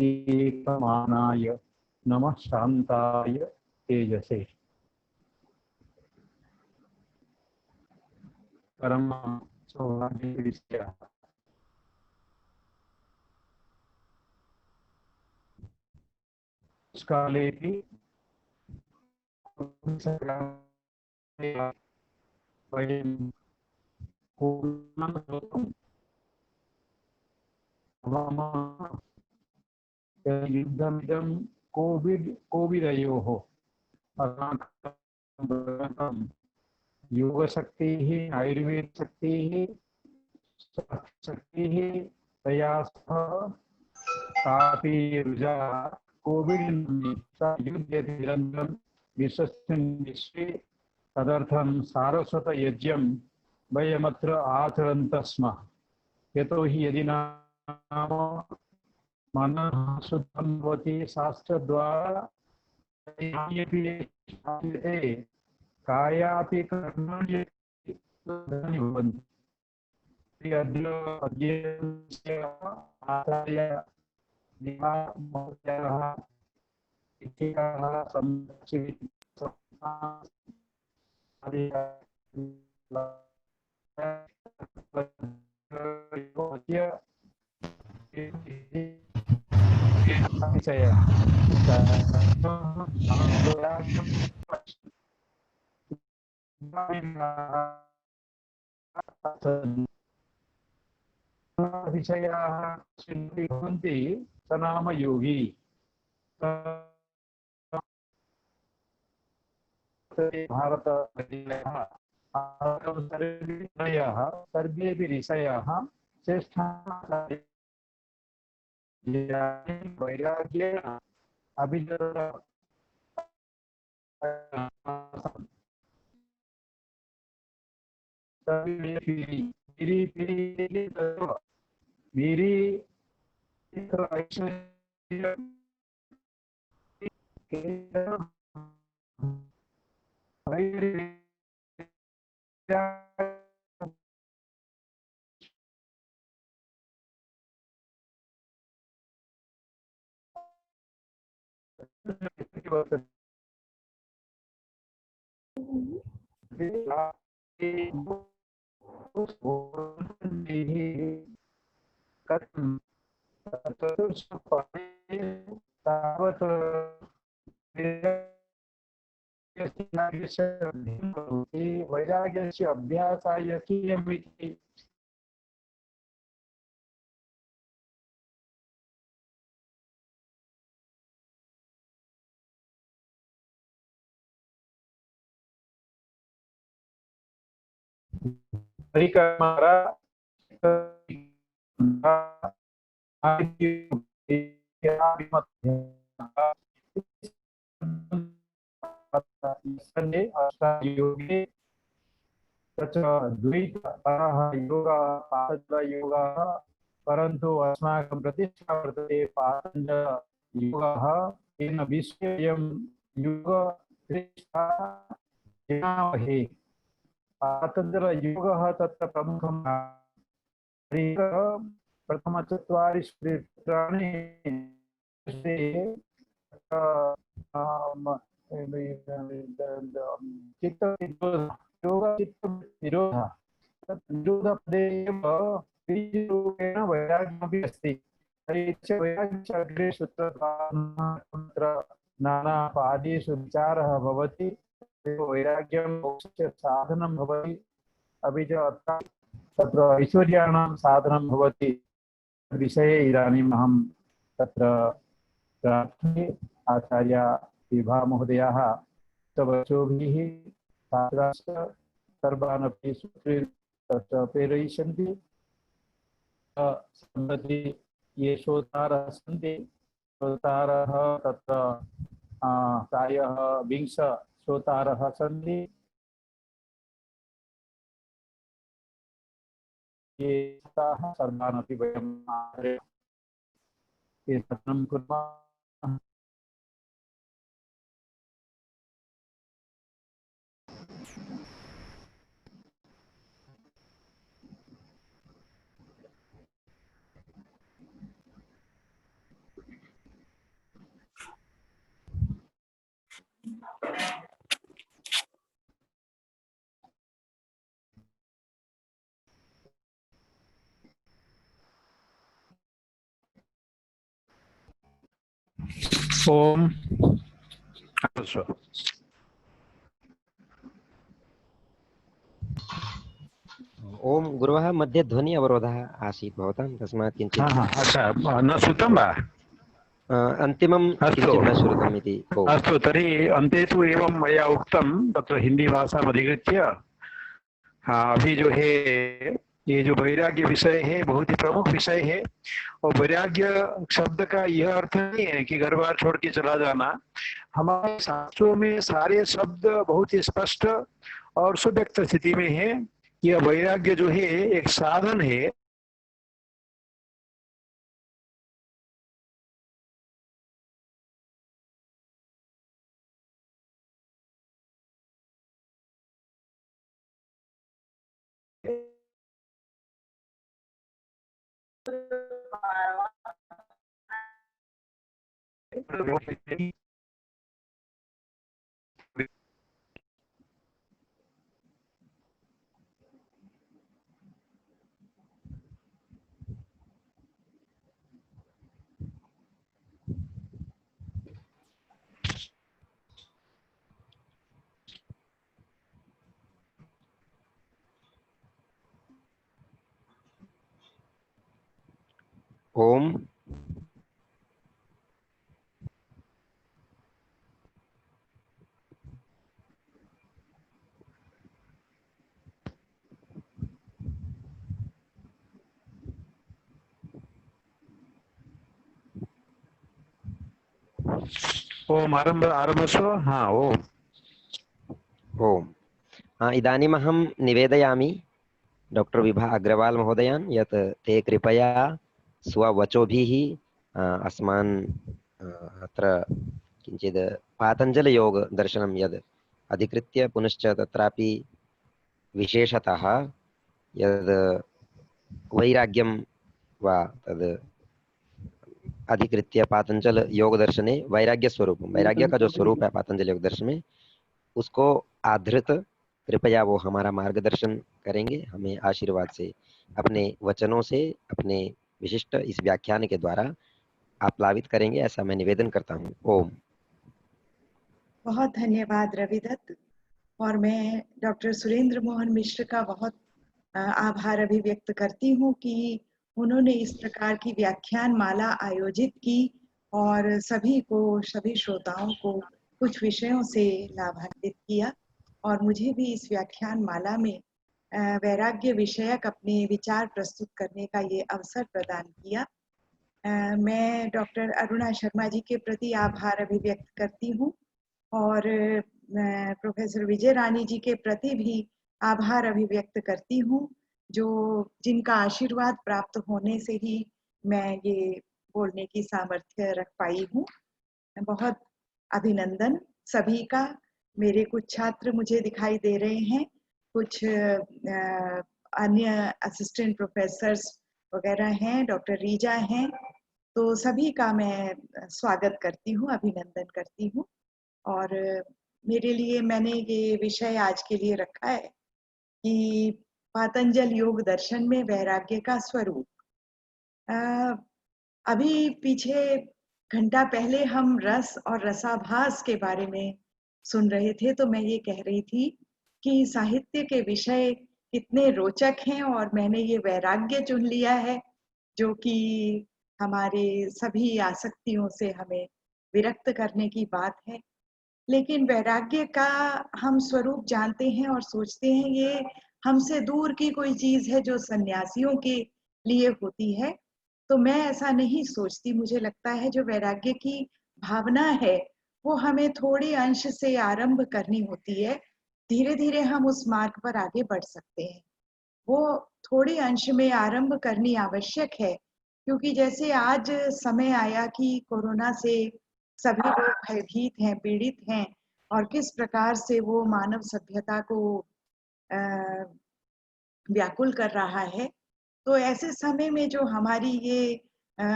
एकमानाय नमः शांताय तेजसे। परम सौभाग्यविषयः कालेपि वयं युद्धमिदं कोविदयोः योगशक्तिः आयुर्वेदशक्तिः शक्तिः तया सह तापि रुजा कोविड युध्यति निरन्तरं विश्वस्मिन् विश्वे। तदर्थं सारस्वत यज्ञं वयमत्र आचरन्तः स्मः। यतो हि यदि नाम मनः शुद्धं भवति शास्त्रद्वारा कायापि कर्माणि भवन्ति। अद्य आचार्य महोदयः विषयाः भवन्ति स नाम योगी। भारत सर्वेपि ऋषयः श्रेष्ठाः वैराग्येण अभिजाताः वैराग्यस्य अभ्यासाय कियमिति परिकर्मरा योगे द्वैतपरः योगः पातञ्जलयोगः, परन्तु अस्माकं प्रतिष्ठा वर्तते पातञ्जलयोगः। तेन विश्वेयं योगश्रेष्ठा जनामहे। पातञ्जलयोगः तत्र प्रमुखं प्रथमचत्वारि सूत्राणि चित्तनिरोधः निरोधपदे एव बीजरूपेण वैराग्यमपि अस्ति। वैराग्यस्य अग्रे सूत्रत्र नानापादेषु विचारः भवति। वैराग्यं मोक्षस्य साधनं भवति, अपि च तत्र ऐश्वर्याणां साधनं भवति। विषये इदानीम् अहं तत्र प्रार्थये आचार्य विभा महोदयाः तवचोभिः छात्राश्च सर्वानपि सूत्रे तत्र प्रेरयिष्यन्ति। सम्प्रति ये श्रोतारः सन्ति, श्रोतारः तत्र प्रायः 20 श्रोतारः सन्ति। ये सर्वानपि वयम् कीर्तनं कुर्मः। ओम ओम गुरुवः मध्ये ध्वनि अवरोधः आसीत् भवतां, तस्मात् किञ्चित् अच्छा न श्रुतं वा? अन्तिमं किञ्चित् न श्रुतम् इति। अस्तु, तर्हि अन्ते तु एवं मया उक्तं, तत्र हिन्दीभाषाम् अधिकृत्य अभी जो है ये जो वैराग्य विषय है बहुत ही प्रमुख विषय है। और वैराग्य शब्द का यह अर्थ नहीं है कि घर बार छोड़ के चला जाना। हमारे शास्त्रों में सारे शब्द बहुत ही स्पष्ट और सुव्यक्त स्थिति में है। यह वैराग्य जो है एक साधन है। ओम ओम आरम्भस्व। हाँ ओम। ओम इदानीमहं निवेदयामि डॉक्टर विभा अग्रवाल महोदयान् यत् ते कृपया स्ववचोभिः अस्मान् अत्र किञ्चित् पातञ्जलयोगदर्शनं यद् अधिकृत्य पुनश्च तत्रापि विशेषतः यद् वैराग्यं वा तद् अधिकृत्य पातंजल योग दर्शने वैराग्य स्वरूप, वैराग्य का जो स्वरूप है पातंजल योग दर्शन में, उसको आधृत कृपया वो हमारा मार्गदर्शन करेंगे, हमें आशीर्वाद से, अपने वचनों से, अपने विशिष्ट इस व्याख्यान के द्वारा आप्लावित करेंगे, ऐसा मैं निवेदन करता हूँ। ओम। बहुत धन्यवाद रविदत्त। और मैं डॉक्टर सुरेंद्र मोहन मिश्र का बहुत आभार अभिव्यक्त करती हूँ कि उन्होंने इस प्रकार की व्याख्यान माला आयोजित की और सभी श्रोताओं को कुछ विषयों से लाभान्वित किया और मुझे भी इस व्याख्यान माला में वैराग्य विषयक अपने विचार प्रस्तुत करने का ये अवसर प्रदान किया। मैं डॉक्टर अरुणा शर्मा जी के प्रति आभार अभिव्यक्त करती हूँ और प्रोफेसर विजय रानी जी के प्रति भी आभार अभिव्यक्त करती हूँ, जो जिनका आशीर्वाद प्राप्त होने से ही मैं ये बोलने की सामर्थ्य रख पाई हूँ। बहुत अभिनंदन सभी का। मेरे कुछ छात्र मुझे दिखाई दे रहे हैं, कुछ अन्य असिस्टेंट प्रोफेसर्स वगैरह हैं, डॉक्टर रीजा हैं, तो सभी का मैं स्वागत करती हूँ, अभिनंदन करती हूँ। और मेरे लिए मैंने ये विषय आज के लिए रखा है कि पातंजल योग दर्शन में वैराग्य का स्वरूप। अभी पीछे घंटा पहले हम रस और रसाभास के बारे में सुन रहे थे, तो मैं ये कह रही थी कि साहित्य के विषय कितने रोचक हैं और मैंने ये वैराग्य चुन लिया है जो कि हमारे सभी आसक्तियों से हमें विरक्त करने की बात है। लेकिन वैराग्य का हम स्वरूप जानते हैं और सोचते हैं ये हमसे दूर की कोई चीज है जो सन्यासियों के लिए होती है, तो मैं ऐसा नहीं सोचती। मुझे लगता है जो वैराग्य की भावना है वो हमें थोड़े अंश से आरंभ करनी होती है, धीरे धीरे हम उस मार्ग पर आगे बढ़ सकते हैं। वो थोड़े अंश में आरंभ करनी आवश्यक है, क्योंकि जैसे आज समय आया कि कोरोना से सभी लोग भयभीत हैं, पीड़ित हैं और किस प्रकार से वो मानव सभ्यता को व्याकुल कर रहा है, तो ऐसे समय में जो हमारी ये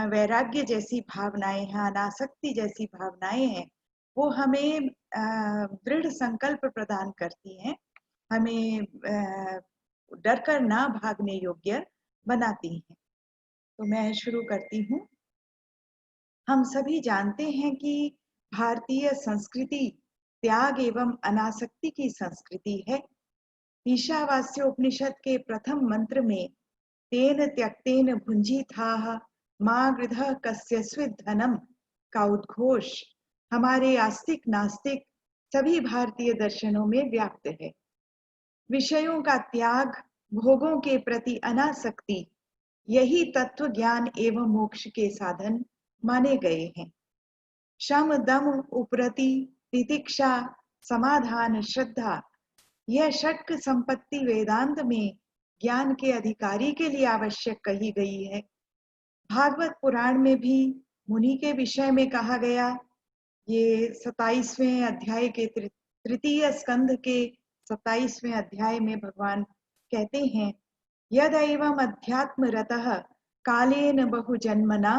वैराग्य जैसी भावनाएं हैं, अनासक्ति जैसी भावनाएं हैं, वो हमें दृढ़ संकल्प प्रदान करती हैं, हमें डर कर ना भागने योग्य बनाती हैं। तो मैं शुरू करती हूँ। हम सभी जानते हैं कि भारतीय संस्कृति त्याग एवं अनासक्ति की संस्कृति है। ईशावास्य उपनिषद के प्रथम मंत्र में तेन त्यक्तेन भुंजीथाः मा गृधः कस्यस्वित् धनम का उद्घोष हमारे आस्तिक नास्तिक सभी भारतीय दर्शनों में व्याप्त है। विषयों का त्याग, भोगों के प्रति अनासक्ति, यही तत्व ज्ञान एवं मोक्ष के साधन माने गए हैं। शम दम उपरति तितिक्षा समाधान श्रद्धा, यह षट्क संपत्ति वेदांत में ज्ञान के अधिकारी के लिए आवश्यक कही गई है। भागवत पुराण में भी मुनि के विषय में कहा गया। ये 27वें अध्याय के तृतीय स्कंध के 27वें अध्याय में भगवान कहते हैं, यदैवम् अध्यात्म रतः कालेन बहुजन्मना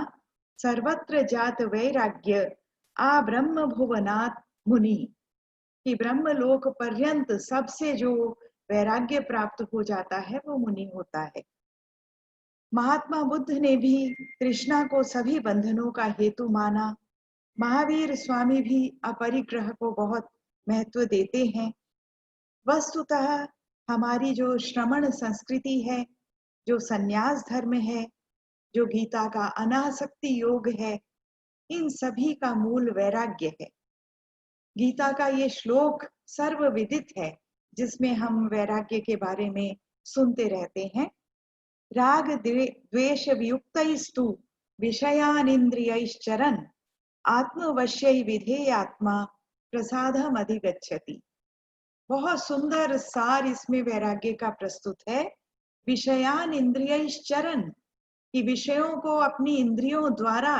सर्वत्र जात वैराग्य आ ब्रह्म भुवनात् मुनि, कि ब्रह्मलोक पर्यंत सबसे जो वैराग्य प्राप्त हो जाता है वो मुनि होता है। महात्मा बुद्ध ने भी तृष्णा को सभी बंधनों का हेतु माना। महावीर स्वामी भी अपरिग्रह को बहुत महत्व देते हैं। वस्तुतः हमारी जो श्रमण संस्कृति है, जो संन्यास धर्म है, जो गीता का अनासक्ति योग है, इन सभी का मूल वैराग्य है। गीता का ये श्लोक सर्वविदित है, जिसमें हम वैराग्य के बारे में सुनते रहते हैं। राग द्वेष वियुक्तैस्तु विषयानिन्द्रियैश्चरन् आत्मवश्यै विधेयात्मा प्रसादम् अधिगच्छति। बहुत सुंदर सार इसमें वैराग्य का प्रस्तुत है। विषयानिन्द्रियैश्चरन्, कि विषयों को अपनी इंद्रियों द्वारा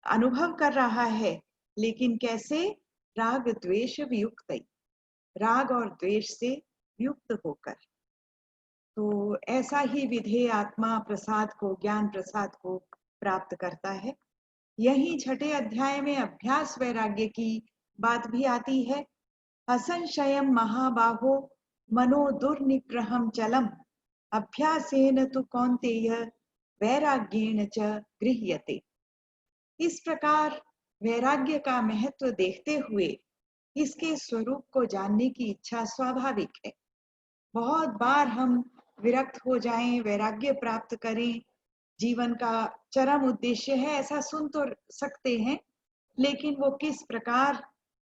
अनुभव कर रहा है, लेकिन कैसे? राग द्वेष वियुक्त, राग और द्वेष से युक्त होकर। तो ऐसा ही विधेय आत्मा प्रसाद को, ज्ञान प्रसाद को प्राप्त करता है। यही छठे अध्याय में अभ्यास वैराग्य की बात भी आती है। असंशयम महाबाहो मनो दुर्निग्रहम चलम अभ्यासेन तु कौन्तेय वैराग्येण च गृह्यते। इस प्रकार वैराग्य का महत्व देखते हुए इसके स्वरूप को जानने की इच्छा स्वाभाविक है। बहुत बार हम विरक्त हो जाएं, वैराग्य प्राप्त करें, जीवन का चरम उद्देश्य है, ऐसा सुन तो सकते हैं, लेकिन वो किस प्रकार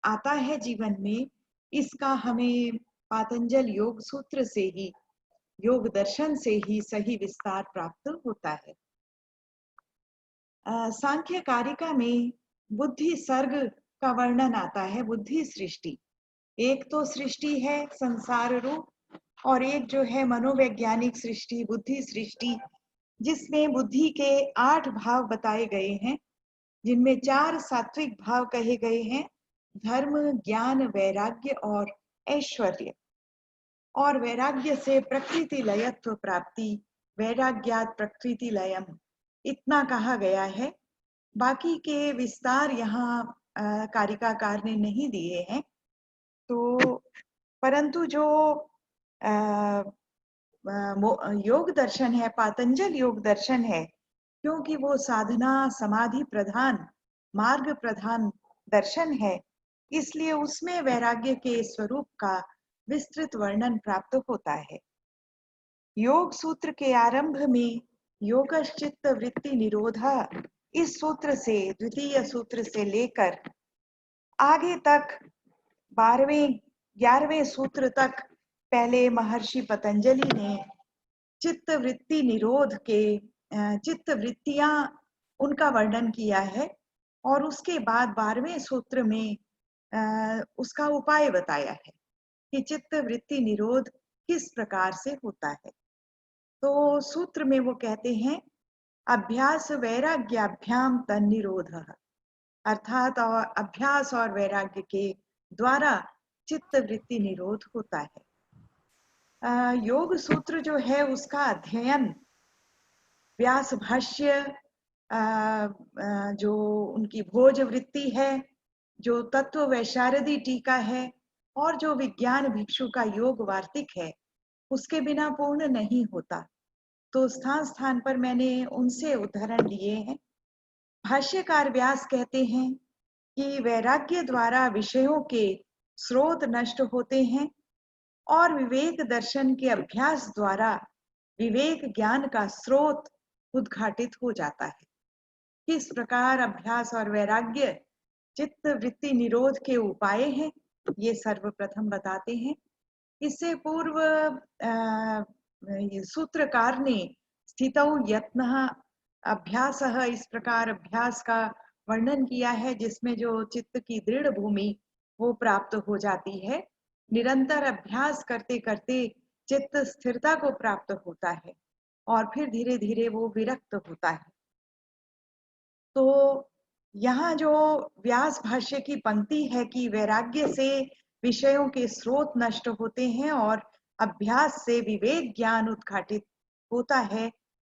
आता है जीवन में, इसका हमें पातंजल योग सूत्र से ही, योग दर्शन से ही सही विस्तार प्राप्त होता है। सांख्य कारिका में बुद्धि सर्ग का वर्णन आता है। बुद्धि सृष्टि, एक तो सृष्टि है संसार रूप, और एक जो है मनोवैज्ञानिक सृष्टि, बुद्धि सृष्टि, जिसमें बुद्धि के 8 भाव बताए गए हैं, जिनमें 4 सात्विक भाव कहे गए हैं, धर्म, ज्ञान, वैराग्य और ऐश्वर्य। और वैराग्य से प्रकृति लयत्व प्राप्ति, वैराग्यात् प्रकृति लयम, इतना कहा गया है। बाकी के विस्तार यहाँ कारिकाकार ने नहीं दिए हैं। तो परंतु जो योग दर्शन है, पातंजल योग दर्शन है, क्योंकि वो साधना समाधि प्रधान, मार्ग प्रधान दर्शन है, इसलिए उसमें वैराग्य के स्वरूप का विस्तृत वर्णन प्राप्त होता है। योग सूत्र के आरंभ में योगश्चित्त वृत्ति निरोधा, इस सूत्र से, द्वितीय सूत्र से लेकर आगे तक 12वें 11वें सूत्र तक पहले महर्षि पतंजलि ने चित्त वृत्ति निरोध के, चित्त वृत्तियां, उनका वर्णन किया है, और उसके बाद 12वें सूत्र में उसका उपाय बताया है कि चित्त वृत्ति निरोध किस प्रकार से होता है। तो सूत्र में वो कहते हैं, अभ्यास वैराग्याभ्याम तन्निरोधः, अर्थात अभ्यास और वैराग्य के द्वारा चित्त वृत्ति निरोध होता है। योग सूत्र जो है उसका अध्ययन व्यास भाष्य, जो उनकी भोज वृत्ति है, जो तत्व वैशारदी टीका है और जो विज्ञान भिक्षु का योग वार्तिक है, उसके बिना पूर्ण नहीं होता। तो स्थान स्थान पर मैंने उनसे उदाहरण लिए हैं। भाष्यकार व्यास कहते हैं कि वैराग्य द्वारा विषयों के स्रोत नष्ट होते हैं और विवेक दर्शन के अभ्यास द्वारा विवेक ज्ञान का स्रोत उद्घाटित हो जाता है। किस प्रकार अभ्यास और वैराग्य चित्त वृत्ति निरोध के उपाय हैं, ये सर्वप्रथम बताते हैं। इससे पूर्व सूत्रकार ने स्थितौ यत्नः अभ्यासः, इस प्रकार अभ्यास का वर्णन किया है, जिसमें जो चित्त की दृढ़ भूमि वो प्राप्त हो जाती है। निरंतर अभ्यास करते करते चित्त स्थिरता को प्राप्त होता है और फिर धीरे धीरे वो विरक्त होता है। तो यहाँ जो व्यास भाष्य की पंक्ति है कि वैराग्य से विषयों के स्रोत नष्ट होते हैं और अभ्यास से विवेक ज्ञान उद्घाटित होता है,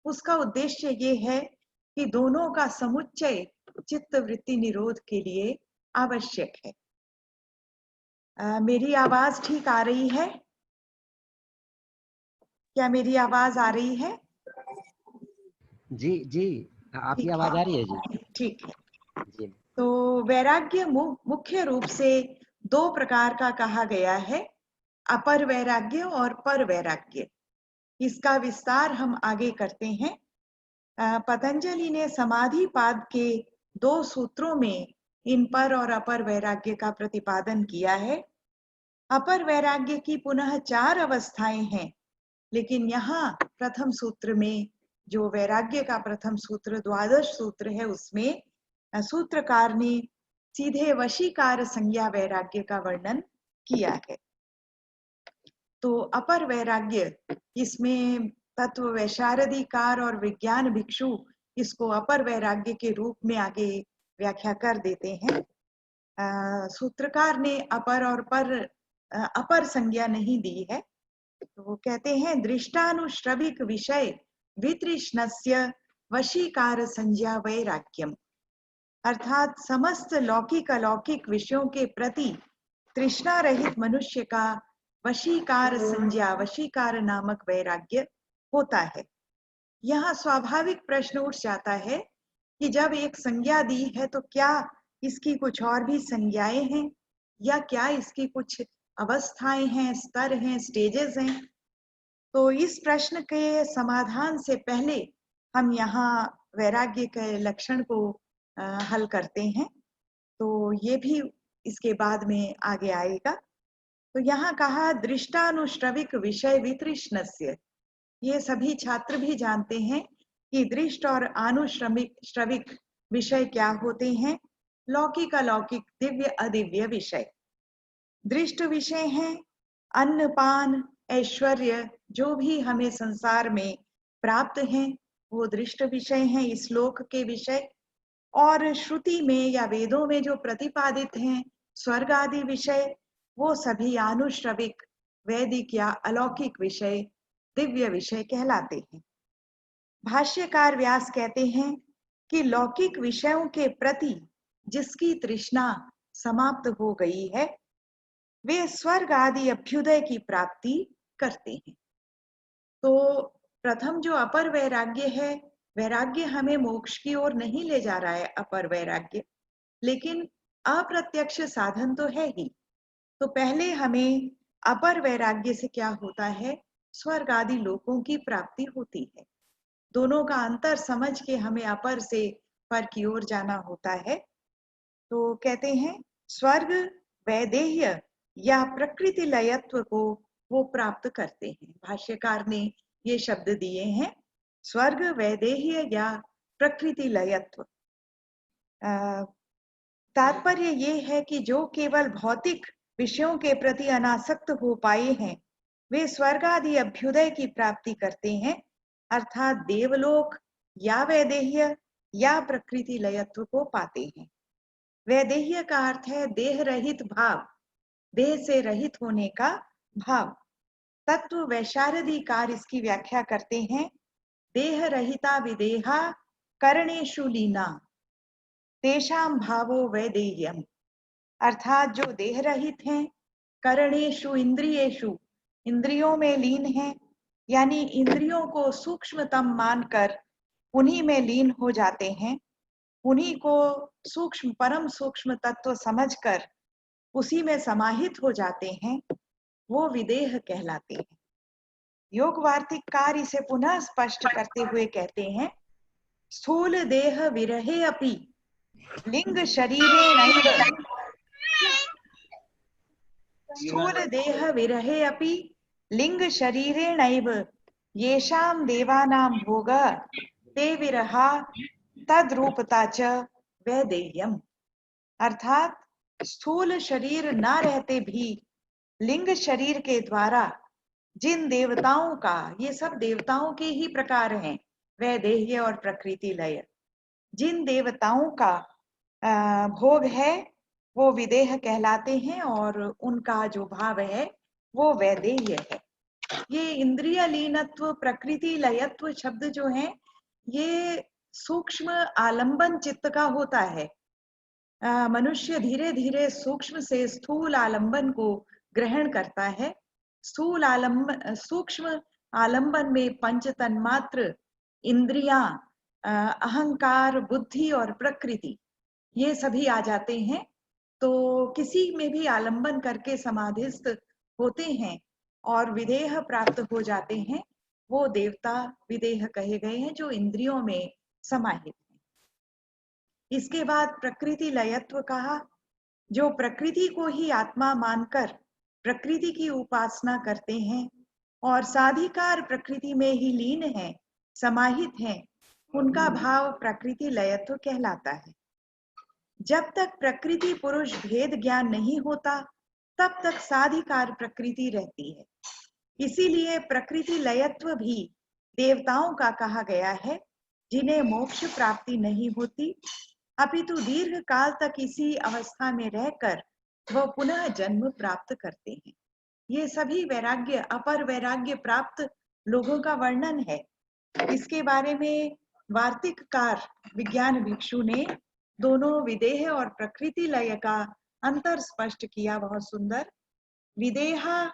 उसका उद्देश्य ये है कि दोनों का समुच्चय चित्त वृत्ति निरोध के लिए आवश्यक है। मेरी आवाज ठीक आ रही है? क्या मेरी आवाज आ रही है? जी जी, आपकी आवाज आ रही है जी। ठीक है जी। तो वैराग्य मुख्य रूप से दो प्रकार का कहा गया है, अपर वैराग्य और पर वैराग्य। इसका विस्तार हम आगे करते हैं। पतंजलि ने समाधि पाद के 2 सूत्रों में इन पर और अपर वैराग्य का प्रतिपादन किया है। अपर वैराग्य की पुनः 4 अवस्थाएं हैं, लेकिन यहाँ प्रथम सूत्र में जो वैराग्य का प्रथम सूत्र द्वादश सूत्र है, उसमें सूत्रकार ने सीधे वशीकार संज्ञा वैराग्य का वर्णन किया है। तो अपर वैराग्य, इसमें तत्व वैशारदीकार और विज्ञान भिक्षु इसको अपर वैराग्य के रूप में आगे व्याख्या कर देते हैं। सूत्रकार ने अपर और पर अपर संज्ञा नहीं दी है। तो वो कहते हैं दृष्टानुश्रविक विषय वितृष्णस्य वशीकार संज्ञा वैराग्यम, अर्थात समस्त लौकिक अलौकिक विषयों के प्रति तृष्णा रहित मनुष्य का वशीकार संज्ञा, वशीकार नामक वैराग्य होता है। यहाँ स्वाभाविक प्रश्न उठ जाता है कि जब एक संज्ञा दी है तो क्या इसकी कुछ और भी संज्ञाएं हैं, या क्या इसकी कुछ अवस्थाएं हैं, स्तर हैं, स्टेजेस हैं। तो इस प्रश्न के समाधान से पहले हम यहाँ वैराग्य के लक्षण को हल करते हैं। तो ये भी इसके बाद में आगे आएगा। तो यहाँ कहा दृष्टानुश्रविक विषय वितृष्णस्य। ये सभी छात्र भी जानते हैं कि दृष्ट और अनुश्रविक विषय क्या होते हैं। लौकिक अलौकिक दिव्य अदिव्य विषय। दृष्ट विषय हैं अन्न पान ऐश्वर्य, जो भी हमें संसार में प्राप्त हैं वो दृष्ट विषय हैं, इस लोक के विषय। और श्रुति में या वेदों में जो प्रतिपादित हैं स्वर्ग आदि विषय, वो सभी आनुश्रविक वैदिक या अलौकिक विषय दिव्य विषय कहलाते हैं। भाष्यकार व्यास कहते हैं कि लौकिक विषयों के प्रति जिसकी तृष्णा समाप्त हो गई है, वे स्वर्ग आदि अभ्युदय की प्राप्ति करते हैं। तो प्रथम जो अपर वैराग्य है, वैराग्य हमें मोक्ष की ओर नहीं ले जा रहा है अपर वैराग्य, लेकिन अप्रत्यक्ष साधन तो है ही। तो पहले हमें अपर वैराग्य से क्या होता है, स्वर्ग आदि लोकों की प्राप्ति होती है। दोनों का अंतर समझ के हमें अपर से पर की ओर जाना होता है। तो कहते हैं स्वर्ग वैदेह्य या प्रकृति लयत्व को वो प्राप्त करते हैं। भाष्यकार ने ये शब्द दिए हैं, स्वर्ग वैदेह्य या प्रकृति लयत्व। तात्पर्य ये है कि जो केवल भौतिक विषयों के प्रति अनासक्त हो पाए हैं, वे स्वर्ग आदि अभ्युदय की प्राप्ति करते हैं, अर्थात देवलोक या वैदेह्य या प्रकृति लयत्व को पाते हैं। वैदेह्य का अर्थ है देह रहित भाव, देह से रहित होने का भाव। तत्व वैशारदीकार इसकी व्याख्या करते हैं, देह रहिता विदेहा करणेषु लीना तेषां भावो वैदेह्यम। अर्थात जो देह रहित हैं, करणेषु इंद्रियेषु, इंद्रियों में लीन हैं, यानी इंद्रियों को सूक्ष्मतम मानकर उन्हीं में लीन हो जाते हैं, उन्हीं को सूक्ष्म परम सूक्ष्म तत्व समझकर उसी में समाहित हो जाते हैं, वो विदेह कहलाते हैं। योग वार्तिककार इसे पुनः स्पष्ट करते हुए कहते हैं, स्थूल देह विरहे अपि लिंग शरीरे नैव, स्थूल देह विरहे अपि लिंग शरीरे नैव येषां देवानां भोग ते विरहा तद्रूपता च वैदेह्यम्। अर्थात स्थूल शरीर न रहते भी लिंग शरीर के द्वारा जिन देवताओं का, ये सब देवताओं के ही प्रकार हैं, वैदेह्य और प्रकृति लय, जिन देवताओं का भोग है वो विदेह कहलाते हैं और उनका जो भाव है वो वैदेह्य है। ये इंद्रिय लीनत्व, प्रकृति लयत्व शब्द जो है ये सूक्ष्म आलंबन चित्त का होता है। मनुष्य धीरे धीरे सूक्ष्म से स्थूल आलंबन को ग्रहण करता है। स्थूल आलंबन, सूक्ष्म आलंबन में पंच तन्मात्र, इंद्रियां, अहंकार, बुद्धि और प्रकृति, ये सभी आ जाते हैं। तो किसी में भी आलंबन करके समाधिस्थ होते हैं और विदेह प्राप्त हो जाते हैं, वो देवता विदेह कहे गए हैं जो इंद्रियों में समाहित हैं। इसके बाद प्रकृति लयत्व कहा, जो प्रकृति को ही आत्मा मानकर प्रकृति की उपासना करते हैं और साधिकार प्रकृति में ही लीन है, समाहित हैं, उनका भाव प्रकृति लयत्व कहलाता है। जब तक प्रकृति पुरुष भेद ज्ञान नहीं होता तब तक साधिकार प्रकृति रहती है। इसीलिए प्रकृति लयत्व भी देवताओं का कहा गया है, जिन्हें मोक्ष प्राप्ति नहीं होती, अपितु दीर्घ काल तक इसी अवस्था में रहकर वह पुनः जन्म प्राप्त करते हैं। ये सभी वैराग्य, अपर वैराग्य प्राप्त लोगों का वर्णन है। इसके बारे में वार्तिककार विज्ञान भिक्षु ने दोनों विदेह और प्रकृति लय का अंतर स्पष्ट किया, बहुत सुंदर। विदेहा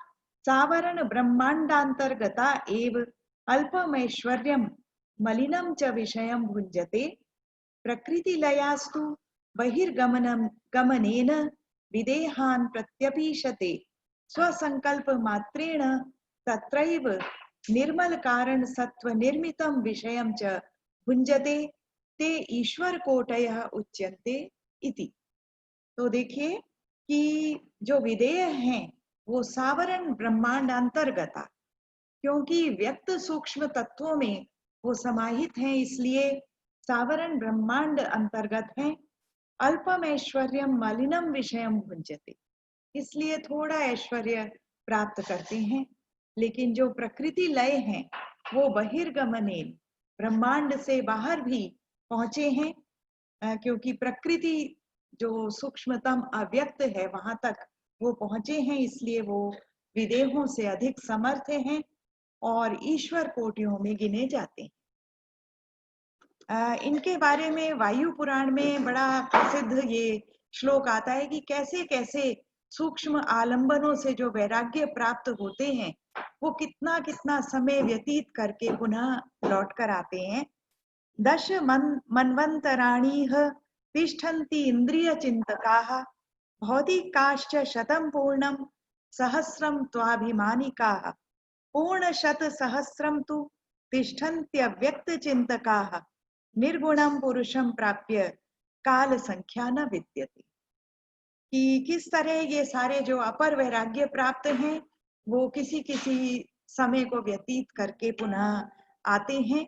सावरण ब्रह्मांडांतर्गता एव अल्पमैश्वर्यम मलिनम च विषयम भुंजते, प्रकृति लयास्तु बहिर्गमनम गमनेन विदेहान प्रत्यपीशते, स्वसंकल्प मात्रेण तत्रैव निर्मल कारण सत्व निर्मितम विषयम च भुंजते, ते ईश्वर कोटयः उच्यन्ते इति। तो देखिए कि जो विदेह हैं वो सावरण ब्रह्मांड अंतर्गता, क्योंकि व्यक्त सूक्ष्म तत्वों में वो समाहित हैं, इसलिए सावरण ब्रह्मांड अंतर्गत हैं। अल्पम ऐश्वर्यम मलिनम विषयम भुंजते, इसलिए थोड़ा ऐश्वर्य प्राप्त करते हैं। लेकिन जो प्रकृति लय हैं वो बहिर्गमनेन, ब्रह्मांड से बाहर भी पहुंचे हैं, क्योंकि प्रकृति जो सूक्ष्मतम अव्यक्त है वहां तक वो पहुंचे हैं, इसलिए वो विदेहों से अधिक समर्थ हैं और ईश्वर कोटियों में गिने जाते हैं। इनके बारे में वायु पुराण में बड़ा प्रसिद्ध ये श्लोक आता है कि कैसे कैसे सूक्ष्म आलंबनों से जो वैराग्य प्राप्त होते हैं वो कितना कितना समय व्यतीत करके पुनः लौट कर आते हैं। दश मन्वन्तराणिः तिष्ठन्ति इंद्रिय चिंतकाः, भौतिकाश्च शतं पूर्णं सहस्रं त्वाभिमानिकाः, पूर्ण शत सहस्रं तु तिष्ठन्त्यव्यक्त चिंतकाः, निर्गुणं पुरुषं प्राप्य काल संख्या न विद्यते। कि किस तरह ये सारे जो अपर वैराग्य प्राप्त हैं वो किसी किसी समय को व्यतीत करके पुनः आते हैं,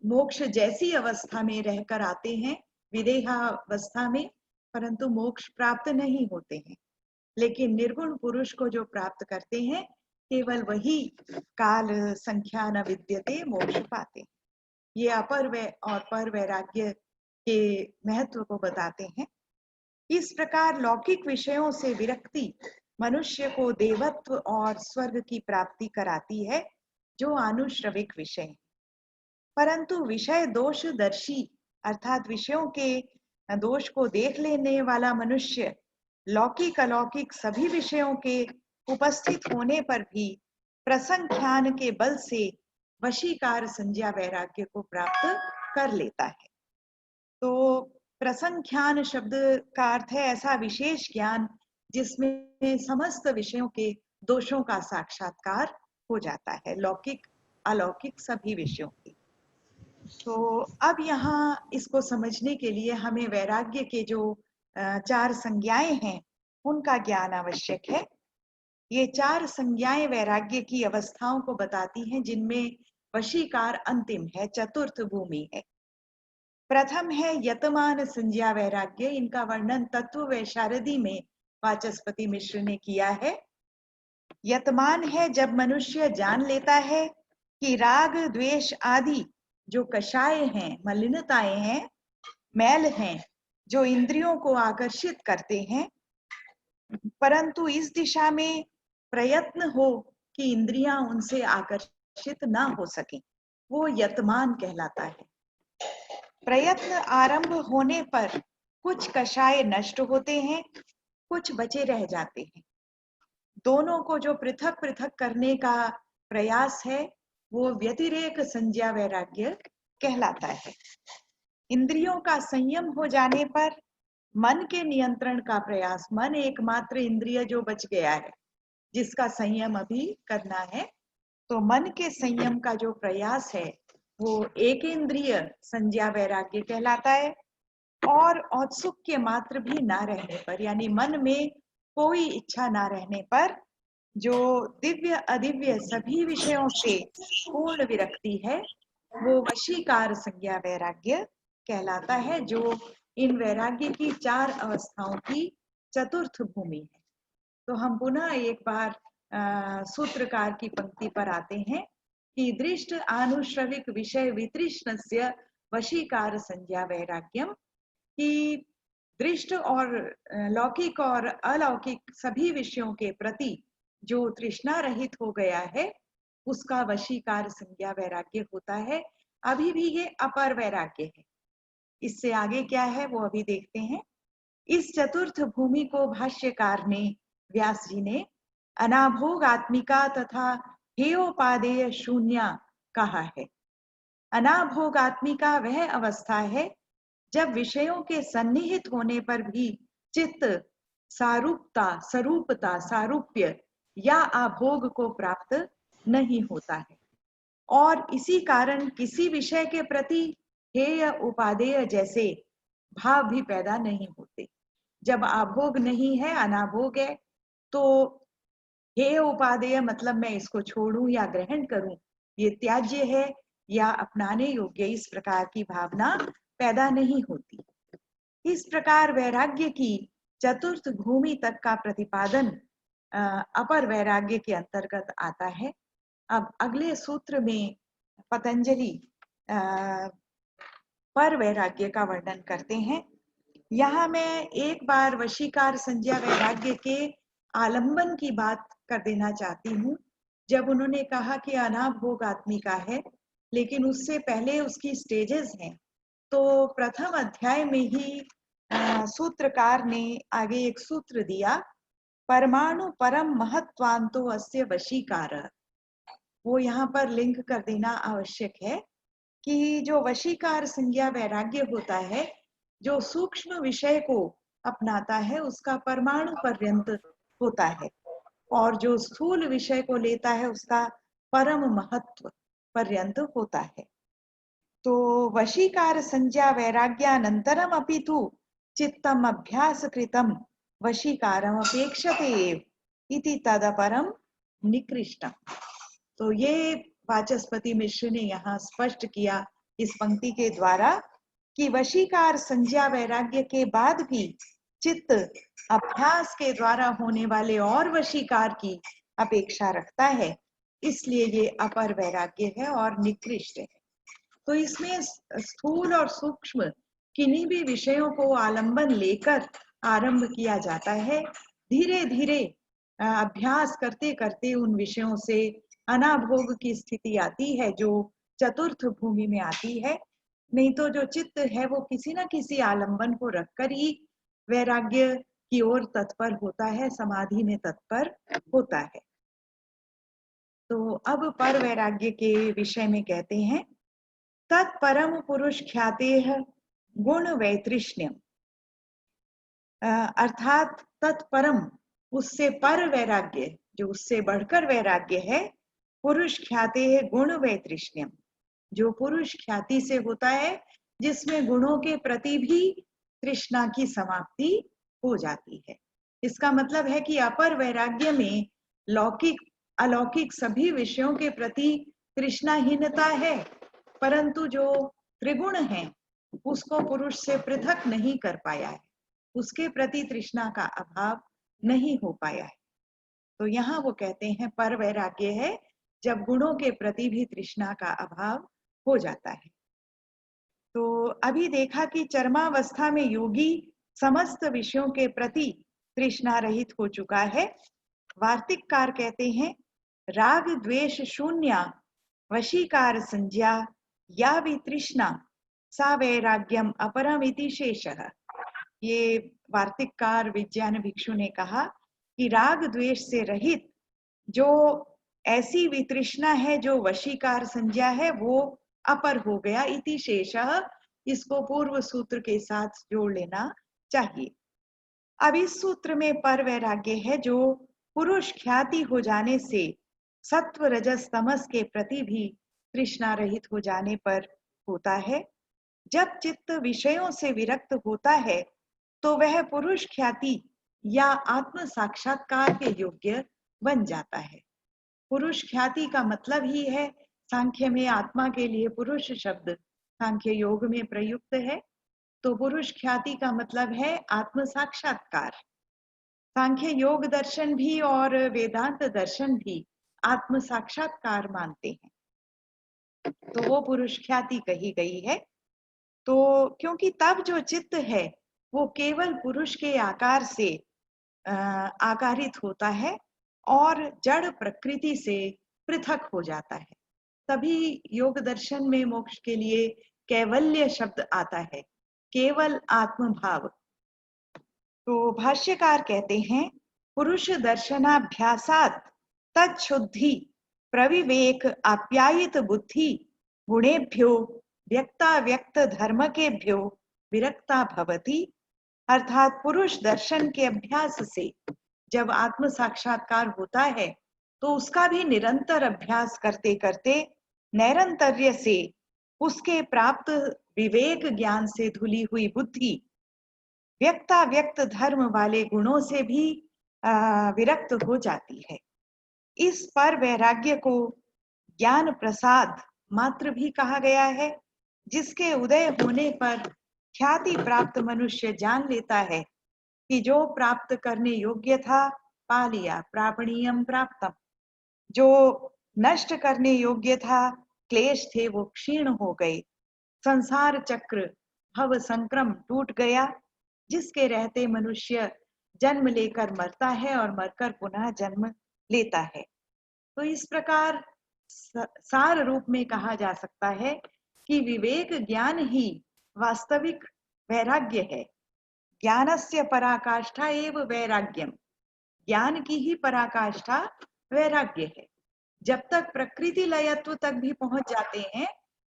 मोक्ष जैसी अवस्था में रहकर आते हैं, विदेहावस्था में, परंतु मोक्ष प्राप्त नहीं होते हैं। लेकिन निर्गुण पुरुष को जो प्राप्त करते हैं केवल वही काल संख्या न विद्यते मोक्ष पाते। ये अपर और पर वैराग्य के महत्व को बताते हैं। इस प्रकार लौकिक विषयों से विरक्ति मनुष्य को देवत्व और स्वर्ग की प्राप्ति कराती है, जो आनुश्रविक विषय है। परंतु विषय दोष दर्शी अर्थात विषयों के दोष को देख लेने वाला मनुष्य लौकिक अलौकिक सभी विषयों के उपस्थित होने पर भी प्रसंख्यान के बल से वशीकार संज्ञा वैराग्य को प्राप्त कर लेता है। तो प्रसंख्यान शब्द का अर्थ है ऐसा विशेष ज्ञान जिसमें समस्त विषयों के दोषों का साक्षात्कार हो जाता है, लौकिक अलौकिक सभी विषयों के। तो अब यहाँ इसको समझने के लिए हमें वैराग्य के जो 4 संज्ञाएं हैं उनका ज्ञान आवश्यक है। ये 4 संज्ञाएं वैराग्य की अवस्थाओं को बताती हैं जिनमें वशीकार अंतिम है, चतुर्थ भूमि है। प्रथम है यतमान संज्ञा वैराग्य। इनका वर्णन तत्व वैशारदी में वाचस्पति मिश्र ने किया है। यतमान है जब मनुष्य जान लेता है कि राग द्वेष आदि जो कषाय हैं, मलिनताएं हैं, मैल हैं, जो इंद्रियों को आकर्षित करते हैं, परंतु इस दिशा में प्रयत्न हो कि इंद्रियां उनसे आकर्षित ना हो सके, वो यतमान कहलाता है। प्रयत्न आरंभ होने पर कुछ कषाय नष्ट होते हैं, कुछ बचे रह जाते हैं। दोनों को जो पृथक पृथक करने का प्रयास है वो व्यतिरेक संज्ञा वैराग्य कहलाता है। इंद्रियों का संयम हो जाने पर मन के नियंत्रण का प्रयास, मन एकमात्र इंद्रिय जो बच गया है जिसका संयम अभी करना है, तो मन के संयम का जो प्रयास है वो एक इंद्रिय संज्ञा वैराग्य कहलाता है। और औत्सुक्य मात्र भी ना रहने पर, यानी मन में कोई इच्छा ना रहने पर जो दिव्य अदिव्य सभी विषयों से पूर्ण विरक्ति है वो वशीकार संज्ञा वैराग्य कहलाता है, जो इन वैराग्य की 4 अवस्थाओं की चतुर्थ भूमि है। तो हम पुनः एक बार सूत्रकार की पंक्ति पर आते हैं कि दृष्ट आनुश्रविक विषय वितृष्णस्य वशीकार संज्ञा वैराग्यम, कि दृष्ट और लौकिक और अलौकिक सभी विषयों के प्रति जो तृष्णा रहित हो गया है उसका वशीकार संज्ञा वैराग्य होता है। अभी भी ये अपर वैराग्य है। इससे आगे क्या है वो अभी देखते हैं। इस चतुर्थ भूमि को भाष्यकार ने, व्यास जी ने, अनाभोग आत्मिका तथा हेयोपादेय शून्य कहा है। अनाभोग आत्मिका वह अवस्था है जब विषयों के सन्निहित होने पर भी चित्त सारूप्य या अभोग को प्राप्त नहीं होता है, और इसी कारण किसी विषय के प्रति हेय उपादेय जैसे भाव भी पैदा नहीं होते। जब अभोग नहीं है, अनाभोग है, तो हेय उपादेय मतलब मैं इसको छोड़ूं या ग्रहण करूं, ये त्याज्य है या अपनाने योग्य, इस प्रकार की भावना पैदा नहीं होती। इस प्रकार वैराग्य की चतुर्थ भूमि तक का प्रतिपादन अपर वैराग्य के अंतर्गत आता है। अब अगले सूत्र में पतंजलि पर वैराग्य का वर्णन करते हैं। यहाँ मैं एक बार वशीकार संज्ञा वैराग्य के आलंबन की बात कर देना चाहती हूँ। जब उन्होंने कहा कि अनाभोग आत्मिका है, लेकिन उससे पहले उसकी स्टेजेस हैं, तो प्रथम अध्याय में ही सूत्रकार ने आगे एक सूत्र दिया, परमाणु परम महत्वांतो अस्य वशीकार। वो यहाँ पर लिंक कर देना आवश्यक है कि जो वशीकार संज्ञा वैराग्य होता है, जो सूक्ष्म विषय को अपनाता है उसका परमाणु पर्यंत होता है, और जो स्थूल विषय को लेता है उसका परम महत्व पर्यंत होता है। तो वशीकार संज्ञा वैराग्यानंतरम अपि तु चित्तम अभ्यास कृतम वशीकारम अपेक्षते एव इति तदपरम निकृष्टम। तो ये वाचस्पति मिश्र ने यहाँ स्पष्ट किया इस पंक्ति के द्वारा कि वशीकार संज्ञा वैराग्य के बाद भी चित्त अभ्यास के द्वारा होने वाले और वशीकार की अपेक्षा रखता है, इसलिए ये अपर वैराग्य है और निकृष्ट है। तो इसमें स्थूल और सूक्ष्म किन्हीं भी विषयों को आलंबन लेकर आरंभ किया जाता है। धीरे धीरे अभ्यास करते करते उन विषयों से अनाभोग की स्थिति आती है जो चतुर्थ भूमि में आती है। नहीं तो जो चित्त है वो किसी ना किसी आलंबन को रखकर ही वैराग्य की ओर तत्पर होता है, समाधि में तत्पर होता है। तो अब पर वैराग्य के विषय में कहते हैं, तत्परम पुरुष ख्यातेह गुण वैतृष्ण्यम, अर्थात तत्परम, उससे पर वैराग्य, जो उससे बढ़कर वैराग्य है, पुरुष ख्यातेह गुण वैतृष्ण्यम, जो पुरुष ख्याति से होता है, जिसमें गुणों के प्रति भी तृष्णा की समाप्ति हो जाती है। इसका मतलब है कि अपर वैराग्य में लौकिक अलौकिक सभी विषयों के प्रति तृष्णाहीनता है, परंतु जो त्रिगुण है उसको पुरुष से पृथक नहीं कर पाया है, उसके प्रति तृष्णा का अभाव नहीं हो पाया है। तो यहाँ वो कहते हैं पर वैराग्य है जब गुणों के प्रति भी तृष्णा का अभाव हो जाता है। तो अभी देखा कि चरमावस्था में योगी समस्त विषयों के प्रति तृष्णा रहित हो चुका है। वार्तिककार कहते हैं, राग द्वेष शून्य वशीकार संज्ञा या भी तृष्णा सा वैराग्यम अपरम इति शेषः। ये वार्तिककार विज्ञान भिक्षु ने कहा कि राग द्वेष से रहित जो ऐसी वितृष्णा है जो वशीकार संज्ञा है, वो अपर हो गया। इति शेषः, इसको पूर्व सूत्र के साथ जोड़ लेना चाहिए। अब इस सूत्र में पर वैराग्य है जो पुरुष ख्याति हो जाने से सत्व रजस तमस के प्रति भी तृष्णा रहित हो जाने पर होता है। जब चित्त विषयों से विरक्त होता है तो वह पुरुष ख्याति या आत्म साक्षात्कार के योग्य बन जाता है। पुरुष ख्याति का मतलब ही है, सांख्य में आत्मा के लिए पुरुष शब्द सांख्य योग में प्रयुक्त है, तो पुरुष ख्याति का मतलब है आत्म साक्षात्कार। सांख्य योग दर्शन भी और वेदांत दर्शन भी आत्म साक्षात्कार मानते हैं, तो वो पुरुष ख्याति कही गई है। तो क्योंकि तब जो चित्त है वो केवल पुरुष के आकार से आकारित होता है और जड़ प्रकृति से पृथक हो जाता है, तभी योग दर्शन में मोक्ष के लिए कैवल्य शब्द आता है, केवल आत्मभाव। तो भाष्यकार कहते हैं, पुरुष दर्शनाभ्यासात तच्छुद्धि प्रविवेक आप्यायित बुद्धि गुणेभ्यो व्यक्ता व्यक्त धर्म केभ्यो विरक्ता भवति। अर्थात पुरुष दर्शन के अभ्यास से जब आत्म साक्षात्कार होता है तो उसका भी निरंतर अभ्यास करते करते नैरंतर्य से उसके प्राप्त विवेक ज्ञान से धुली हुई बुद्धि व्यक्ता व्यक्त धर्म वाले गुणों से भी विरक्त हो जाती है। इस पर वैराग्य को ज्ञान प्रसाद मात्र भी कहा गया है, जिसके उदय होने पर ख्याति प्राप्त मनुष्य जान लेता है कि जो प्राप्त करने योग्य था पा लिया, प्रापणीयम प्राप्तम, जो नष्ट करने योग्य था क्लेश थे वो क्षीण हो गए, संसार चक्र भव संक्रम टूट गया, जिसके रहते मनुष्य जन्म लेकर मरता है और मरकर पुनः जन्म लेता है। तो इस प्रकार सार रूप में कहा जा सकता है कि विवेक ज्ञान ही वास्तविक वैराग्य है। ज्ञानस्य पराकाष्ठा एव वैराग्यम, ज्ञान की ही पराकाष्ठा वैराग्य है। जब तक प्रकृति लयत्व तक भी पहुंच जाते हैं